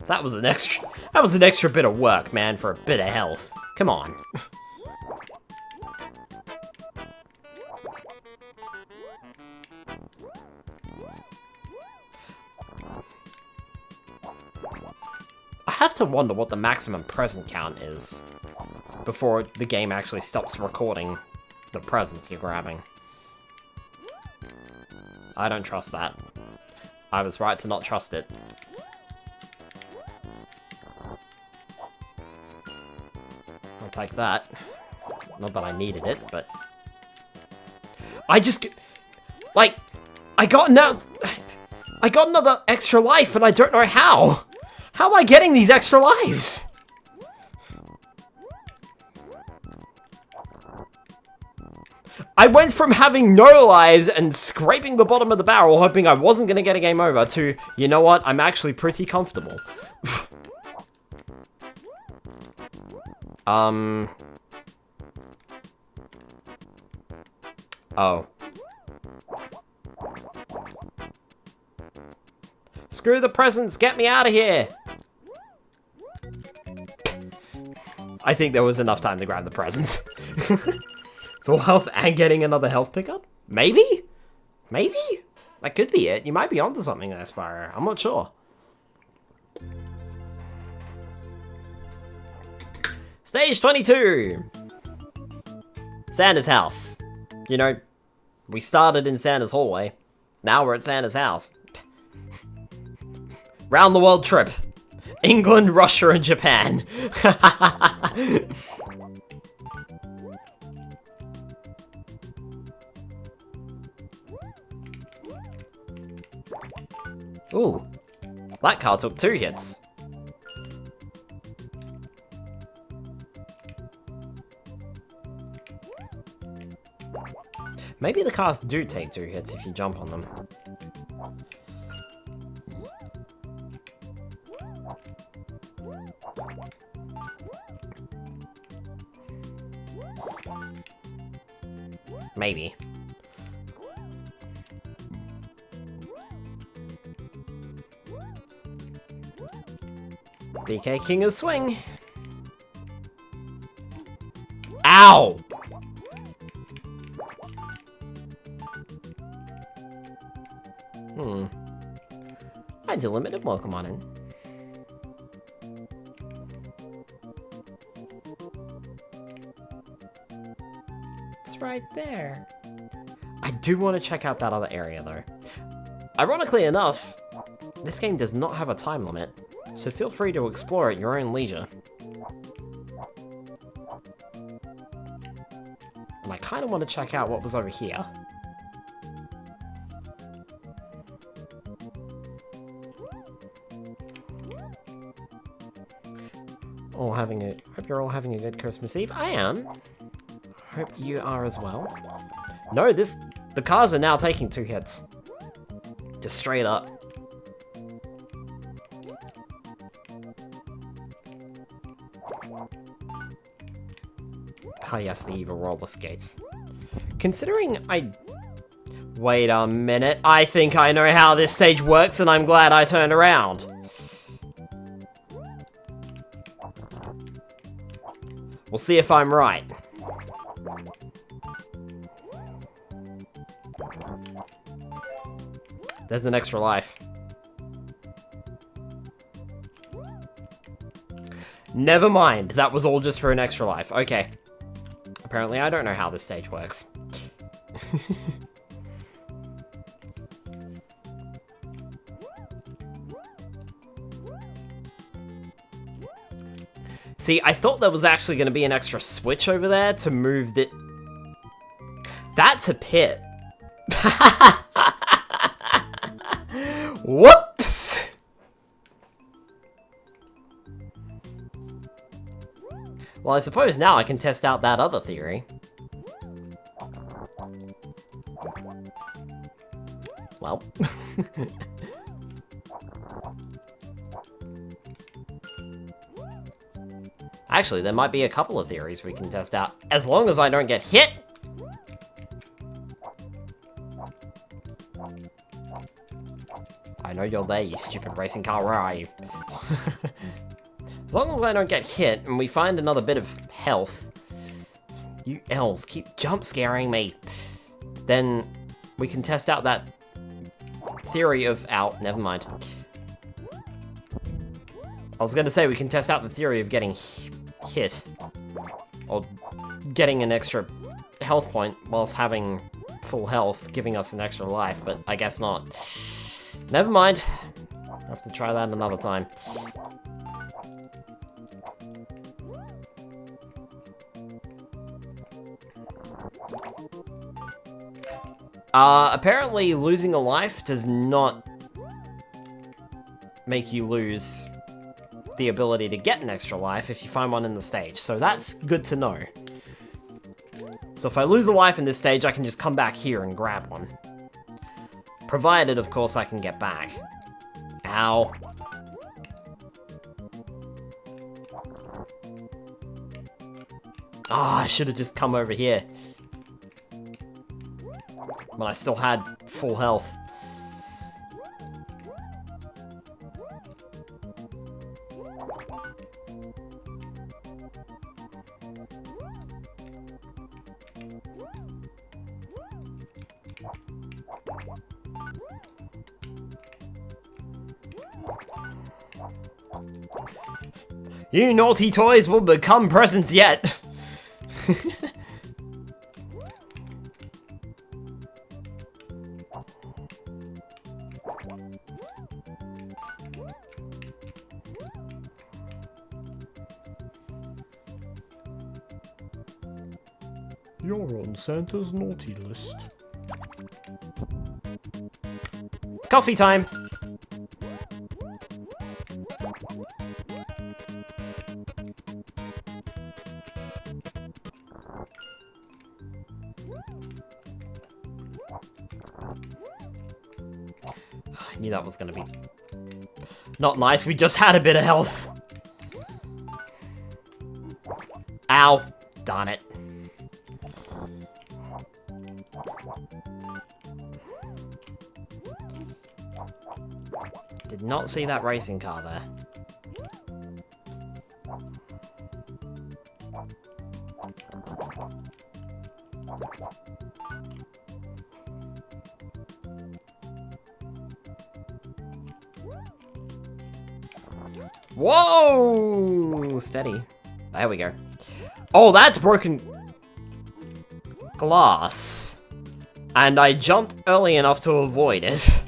That was an extra bit of work, man, for a bit of health. Come on. I have to wonder what the maximum present count is before the game actually stops recording the presents you're grabbing. I don't trust that. I was right to not trust it. I'll take that. Not that I needed it, but... I just... Like... I got another extra life and I don't know how! How am I getting these extra lives? I went from having no lives and scraping the bottom of the barrel, hoping I wasn't going to get a game over, to, you know what, I'm actually pretty comfortable. Oh. Screw the presents, get me out of here! I think there was enough time to grab the presents. Full health and getting another health pickup? Maybe? Maybe? That could be it. You might be onto something there, Spyro. I'm not sure. Stage 22! Santa's house. You know, we started in Santa's hallway. Now we're at Santa's house. Round the world trip. England, Russia, and Japan. Ooh, that car took 2 hits. Maybe the cars do take 2 hits if you jump on them. Maybe. DK King of Swing. Ow! Hi, Delimited, welcome on in. It's right there. I do want to check out that other area, though. Ironically enough, this game does not have a time limit, so feel free to explore at your own leisure. And I kind of want to check out what was over here. Hope you're all having a good Christmas Eve. I am. Hope you are as well. No, the cars are now taking 2 hits. Just straight up. Ah yes, the evil roller skates. Considering Wait a minute, I think I know how this stage works and I'm glad I turned around. We'll see if I'm right. There's an extra life. Never mind, that was all just for an extra life. Okay. Apparently I don't know how this stage works. See, I thought there was actually going to be an extra switch over there to move the... That's a pit. Whoops! Well, I suppose now I can test out that other theory. Well. Actually, there might be a couple of theories we can test out, as long as I don't get hit! I know you're there, you stupid racing car, where are you? As long as I don't get hit, and we find another bit of health... You elves keep jump scaring me! Then we can test out that theory of... Ow, never mind. I was gonna say we can test out the theory of getting hit. Or getting an extra health point whilst having full health, giving us an extra life, but I guess not. Never mind. I'll have to try that another time. Apparently losing a life does not make you lose the ability to get an extra life if you find one in the stage, so that's good to know. So if I lose a life in this stage, I can just come back here and grab one. Provided, of course, I can get back. Ow. Ah, I should have just come over here. When I still had full health. You naughty toys will become presents yet! You're on Santa's naughty list. Coffee time! I knew that was gonna be not nice. We just had a bit of health. Ow. Darn it. Did not see that racing car there. Whoa! Steady. There we go. Oh, that's broken glass. And I jumped early enough to avoid it.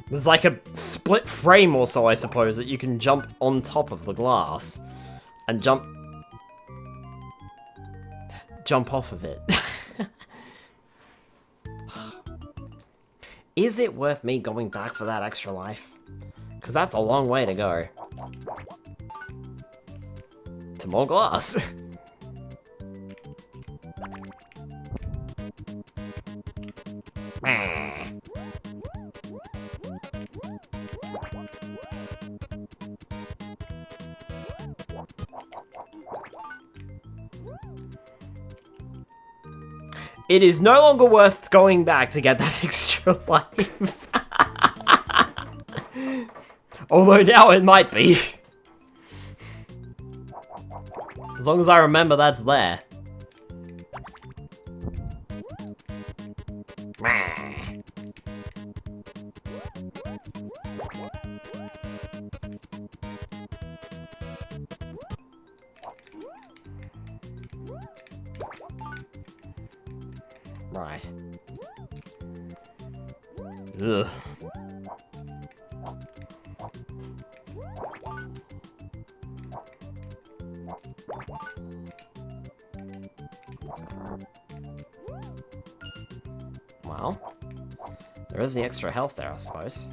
There's like a split frame or so, I suppose, that you can jump on top of the glass. And jump off of it. Is it worth me going back for that extra life? Because that's a long way to go. To more glass. It is no longer worth going back to get that extra life. Although now it might be. As long as I remember that's there. Right. Ugh. Well, there is the extra health there, I suppose.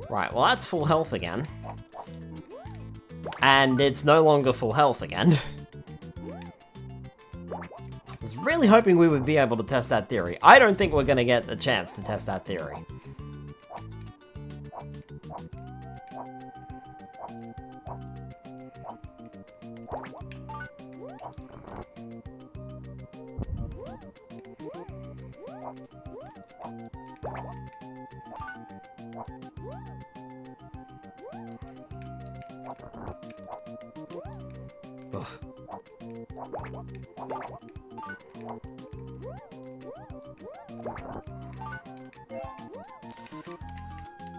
Right, well that's full health again. And it's no longer full health again. I was really hoping we would be able to test that theory. I don't think we're gonna get the chance to test that theory. Ugh.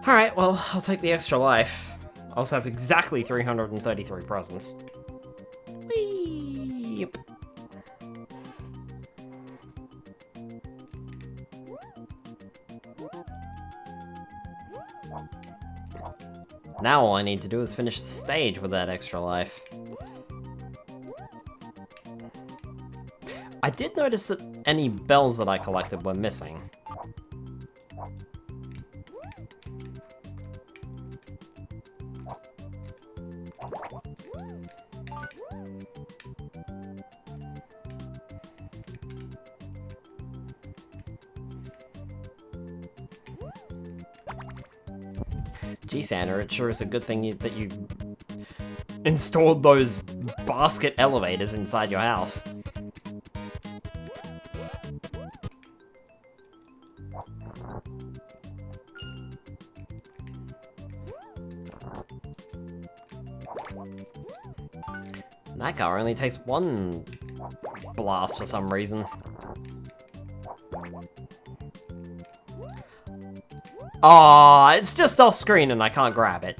Alright, well, I'll take the extra life. I also have exactly 333 presents. Whee! Yep. Now all I need to do is finish the stage with that extra life. I did notice that any bells that I collected were missing. Gee, Santa, it sure is a good thing that you installed those basket elevators inside your house. That car only takes one blast for some reason. Aw, it's just off screen and I can't grab it.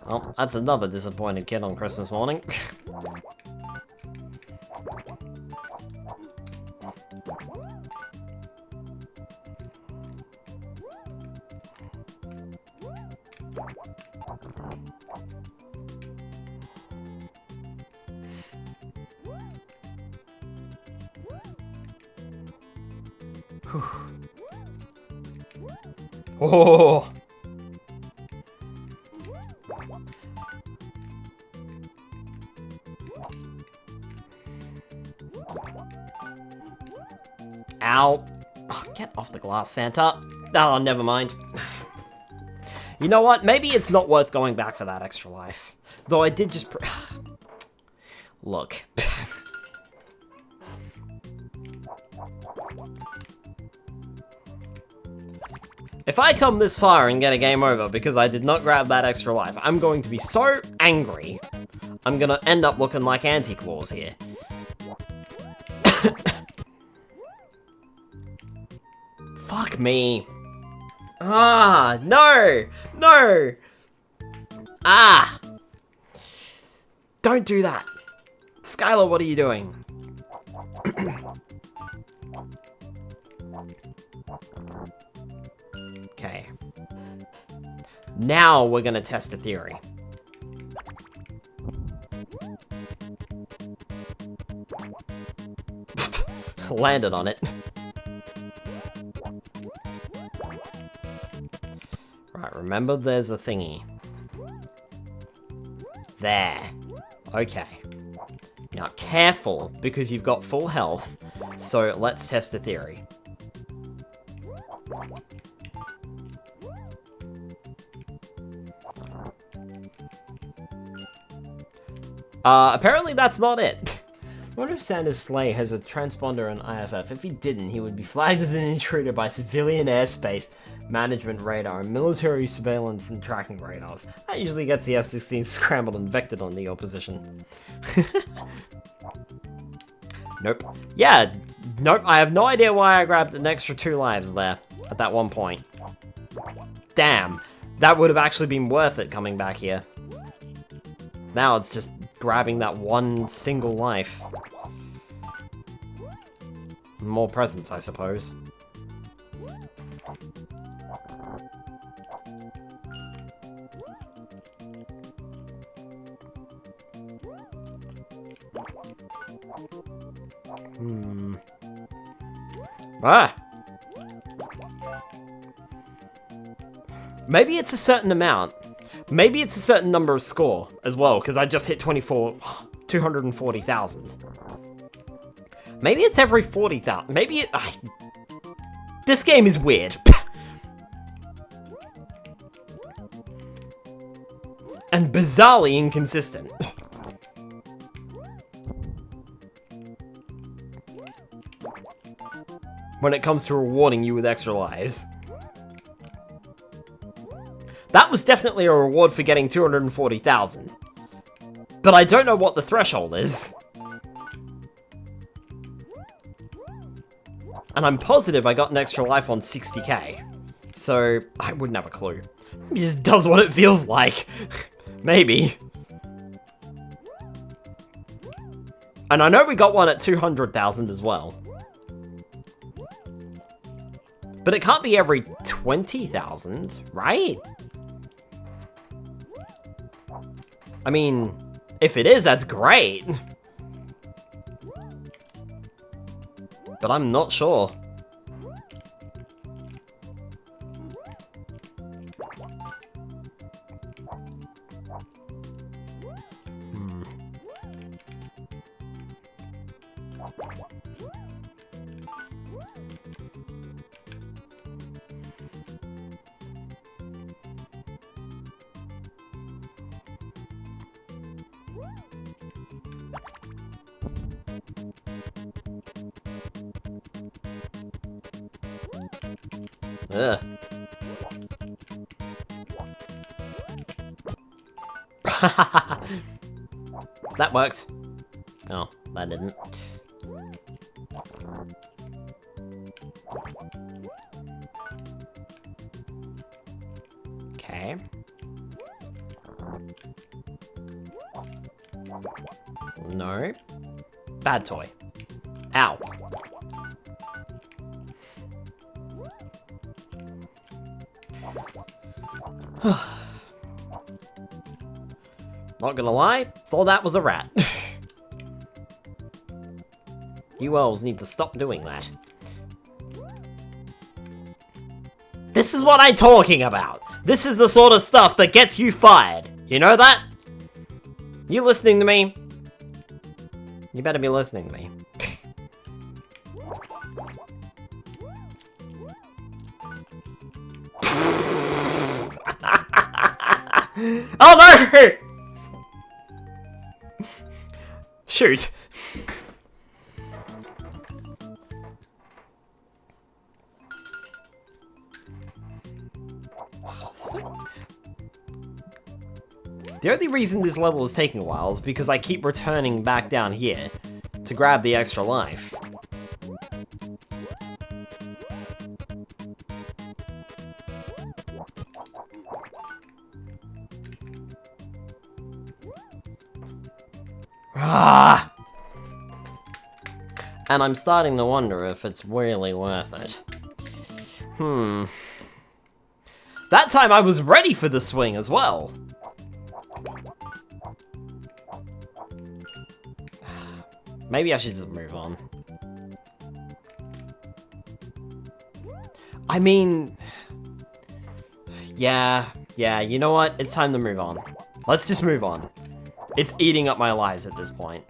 Well, that's another disappointed kid on Christmas morning. Oh! Ow! Oh, get off the glass, Santa. Oh, never mind. You know what? Maybe it's not worth going back for that extra life. Though I did just Look. If I come this far and get a game over because I did not grab that extra life, I'm going to be so angry. I'm gonna end up looking like Auntie Claus here. Fuck me. Ah, no! No! Ah! Don't do that. Skylar, what are you doing? Okay. Now we're gonna test a theory. Landed on it. Right, remember there's a thingy. There. Okay. Now careful, because you've got full health, so let's test a theory. Apparently that's not it. What if Santa's sleigh has a transponder and IFF? If he didn't, he would be flagged as an intruder by civilian airspace management radar and military surveillance and tracking radars. That usually gets the F-16 scrambled and vectored onto your position. Nope. Yeah, nope, I have no idea why I grabbed an extra 2 lives there at that one point. Damn, that would have actually been worth it coming back here. Now it's just grabbing that one single life. More presents, I suppose. Ah! Maybe it's a certain amount. Maybe it's a certain number of score as well, because I just hit 240,000. Maybe it's every 40,000. Maybe it... This game is weird. And bizarrely inconsistent. When it comes to rewarding you with extra lives. That was definitely a reward for getting 240,000. But I don't know what the threshold is. And I'm positive I got an extra life on 60k. So, I wouldn't have a clue. He just does what it feels like. Maybe. And I know we got one at 200,000 as well. But it can't be every 20,000, right? I mean, if it is, that's great. But I'm not sure. Ugh. That worked. Oh, that didn't. Okay. No. Bad toy. Ow. Not gonna lie, thought that was a rat. You elves need to stop doing that. This is what I'm talking about! This is the sort of stuff that gets you fired! You know that? You listening to me? You better be listening to me. Oh no! Shoot. The only reason this level is taking a while is because I keep returning back down here to grab the extra life. Ah! And I'm starting to wonder if it's really worth it. That time I was ready for the swing as well. Maybe I should just move on. I mean... Yeah, you know what? It's time to move on. Let's just move on. It's eating up my lives at this point.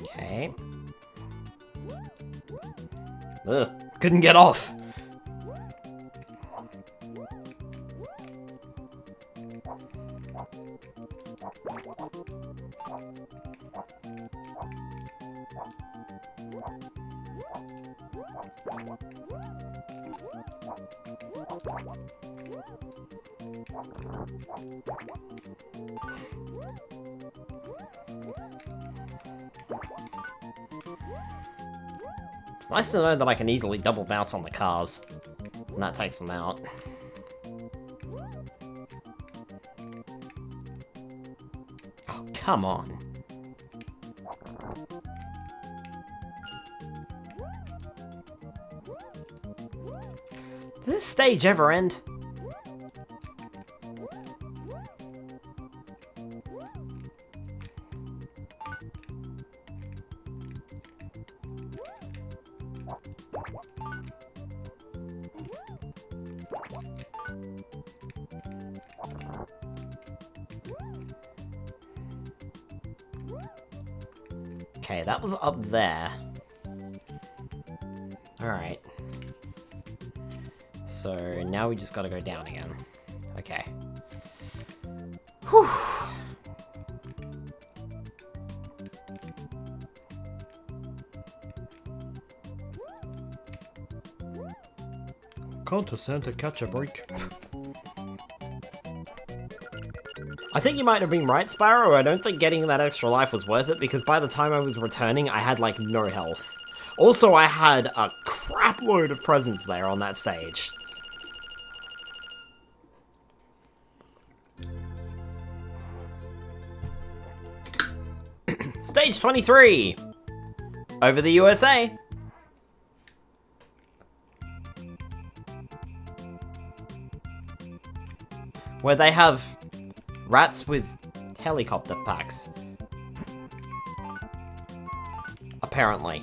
Okay. Ugh, couldn't get off. It's nice to know that I can easily double bounce on the cars, and that takes them out. Oh, come on. Does this stage ever end? Okay, that was up there. Alright. So, now we just gotta go down again. Okay. Whew. Can't a Santa catch a break? I think you might have been right, Spyro. I don't think getting that extra life was worth it, because by the time I was returning, I had, like, no health. Also, I had a crap load of presents there on that stage. Stage 23! Over the USA! Where they have rats with helicopter packs. Apparently.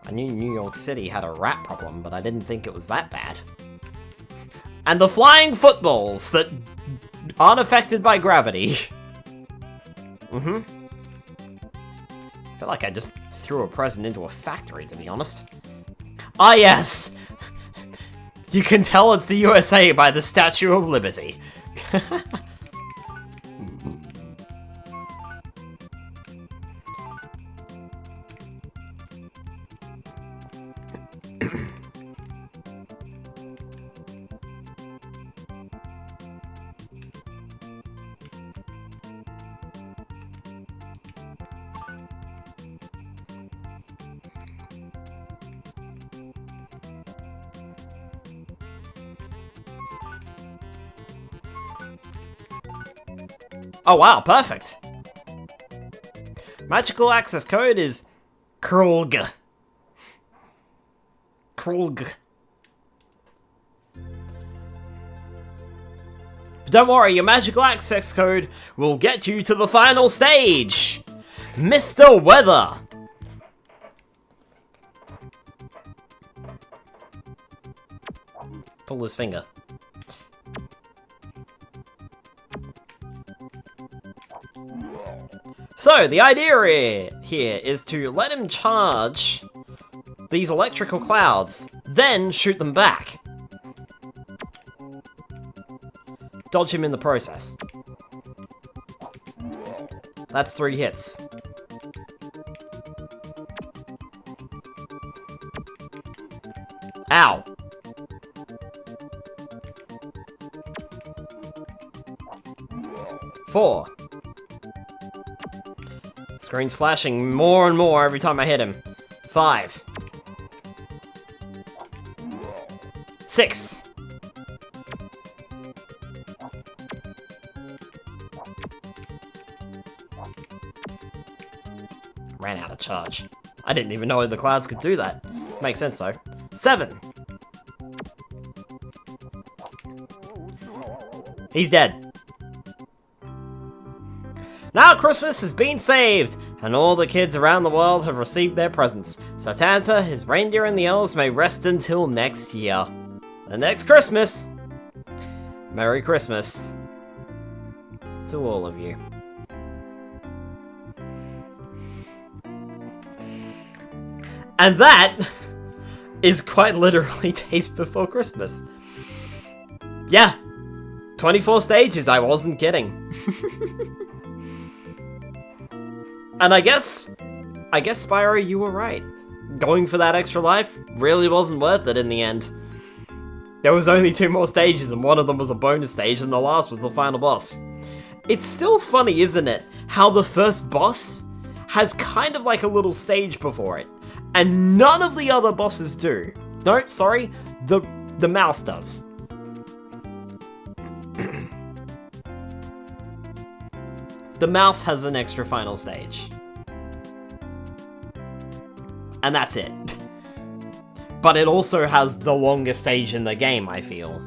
I knew New York City had a rat problem, but I didn't think it was that bad. And the flying footballs that aren't affected by gravity. I feel like I just threw a present into a factory, to be honest. Ah, yes! You can tell it's the USA by the Statue of Liberty. Oh wow, perfect! Magical access code is Krulg. Krulg. But don't worry, your magical access code will get you to the final stage! Mr. Weather! Pull his finger. So, the idea here is to let him charge these electrical clouds, then shoot them back. Dodge him in the process. That's 3 hits. Ow. Four. Screen's flashing more and more every time I hit him. 5. 6. Ran out of charge. I didn't even know the clouds could do that. Makes sense though. 7. He's dead. Now Christmas has been saved, and all the kids around the world have received their presents, so Santa, his reindeer, and the elves may rest until next year. The next Christmas! Merry Christmas to all of you. And that is quite literally Days Before Christmas. Yeah, 24 stages, I wasn't kidding. And I guess Spyro, you were right. Going for that extra life really wasn't worth it in the end. There was only 2 more stages, and one of them was a bonus stage, and the last was the final boss. It's still funny, isn't it, how the first boss has kind of like a little stage before it, and none of the other bosses do. No, sorry, the mouse does. The mouse has an extra final stage. And that's it. But it also has the longest stage in the game, I feel.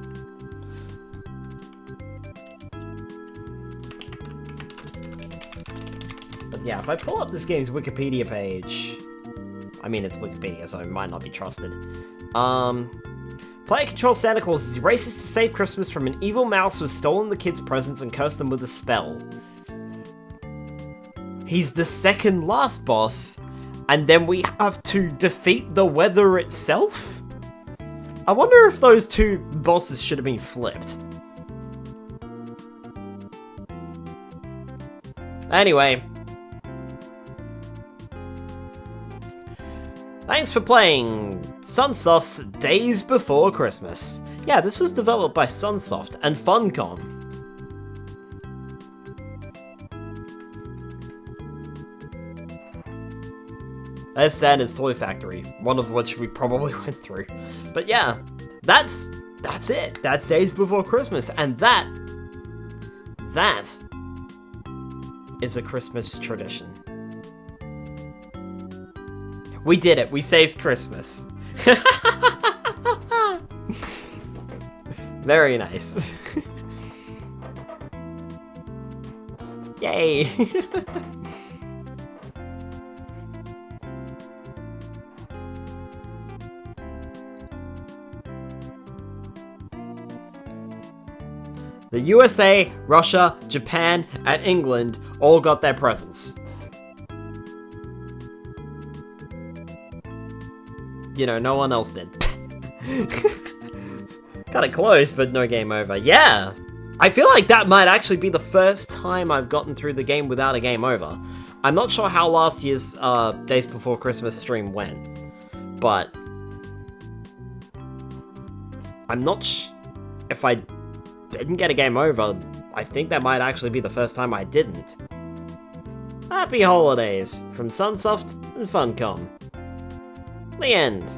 But yeah, if I pull up this game's Wikipedia page... I mean, it's Wikipedia, so it might not be trusted. Player controls Santa Claus as he races to save Christmas from an evil mouse who has stolen the kids' presents and cursed them with a spell. He's the second last boss, and then we have to defeat the weather itself? I wonder if those 2 bosses should have been flipped. Anyway. Thanks for playing Sunsoft's Daze Before Christmas. Yeah, this was developed by Sunsoft and Funcom. There's Santa's Toy Factory, one of which we probably went through. But yeah, that's it. That's Days Before Christmas, and that is a Christmas tradition. We did it. We saved Christmas. Very nice. Yay. The USA, Russia, Japan, and England all got their presents. You know, no one else did. Got it close, but no game over. Yeah! I feel like that might actually be the first time I've gotten through the game without a game over. I'm not sure how last year's Days Before Christmas stream went, but I'm not if I didn't get a game over, I think that might actually be the first time I didn't. Happy holidays from Sunsoft and Funcom. The end.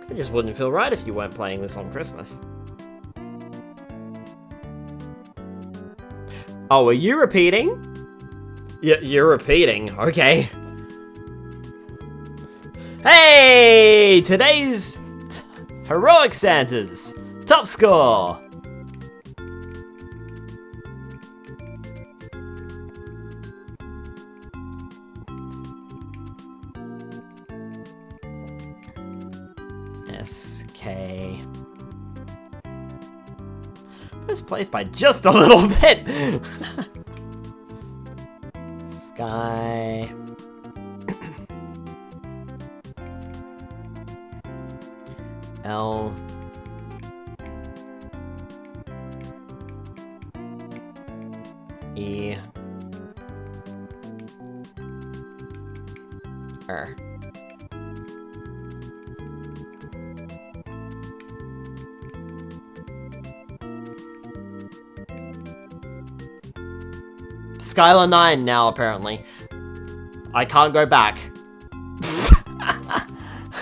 It just wouldn't feel right if you weren't playing this on Christmas. Oh, are you repeating? You're repeating, okay. Hey! Today's Heroic Santas! Top score! SK. First place by just a little bit! Sky. L. E. R. Skylar 9 now, apparently. I can't go back.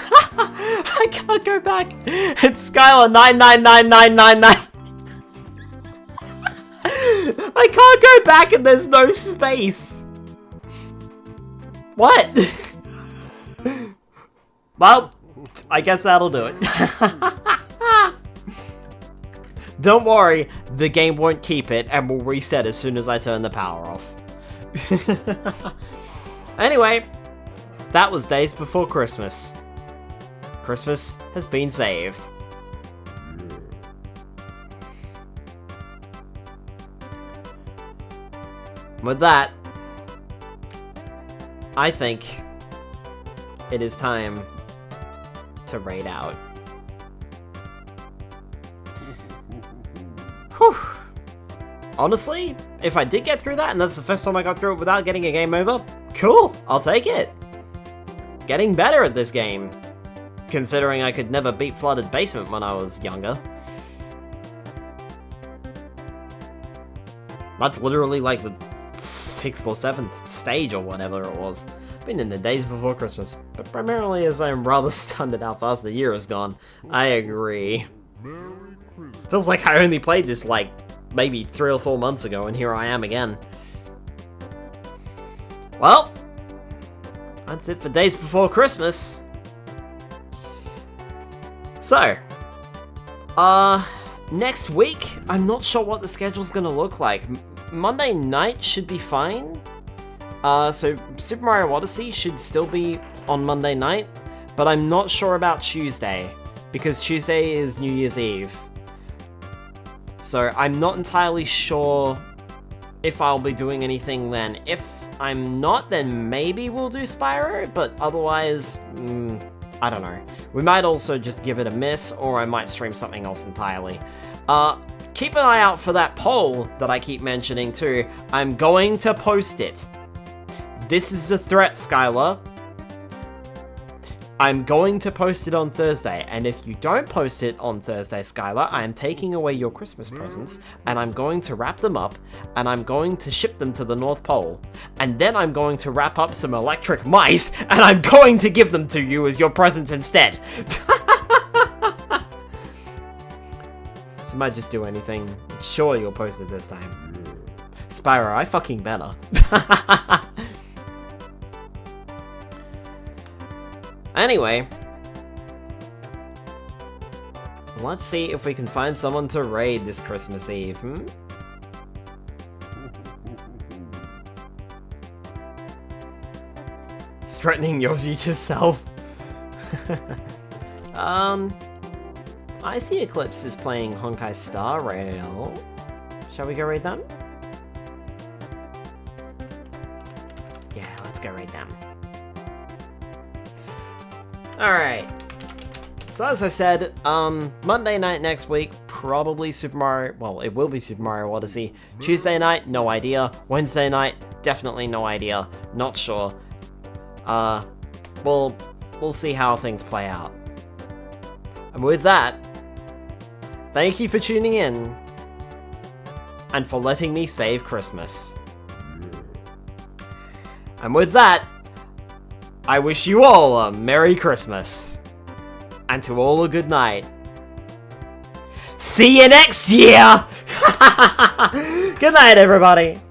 I can't go back. It's Skylar 999999. I can't go back and there's no space. What? Well, I guess that'll do it. Don't worry, the game won't keep it and will reset as soon as I turn the power off. Anyway, that was Days Before Christmas. Christmas has been saved. With that, I think it is time to raid out. Whew. Honestly, if I did get through that, and that's the first time I got through it without getting a game over, cool, I'll take it. Getting better at this game, considering I could never beat Flooded Basement when I was younger. That's literally like the 6th or 7th stage or whatever it was. Been in the Days Before Christmas, but primarily as I am rather stunned at how fast the year has gone. I agree. Feels like I only played this like maybe 3 or 4 months ago, and here I am again. Well, that's it for Days Before Christmas. So, next week, I'm not sure what the schedule's gonna look like. Monday night should be fine. So Super Mario Odyssey should still be on Monday night, but I'm not sure about Tuesday, because Tuesday is New Year's Eve. So I'm not entirely sure if I'll be doing anything then. If I'm not, then maybe we'll do Spyro, but otherwise, I don't know. We might also just give it a miss, or I might stream something else entirely. Keep an eye out for that poll that I keep mentioning too. I'm going to post it. This is a threat, Skylar. I'm going to post it on Thursday, and if you don't post it on Thursday, Skylar, I am taking away your Christmas presents, and I'm going to wrap them up, and I'm going to ship them to the North Pole, and then I'm going to wrap up some electric mice, and I'm going to give them to you as your presents instead. So I might just do anything. Sure, you'll post it this time. Spyro, I fucking better. Anyway, let's see if we can find someone to raid this Christmas Eve, Threatening your future self. Icy Eclipse is playing Honkai Star Rail. Shall we go raid them? Yeah, let's go raid them. Alright. So as I said, Monday night next week, probably Super Mario... Well, it will be Super Mario Odyssey. Tuesday night, no idea. Wednesday night, definitely no idea. Not sure. We'll see how things play out. And with that, thank you for tuning in. And for letting me save Christmas. And with that, I wish you all a Merry Christmas. And to all a good night. See you next year! Good night, everybody!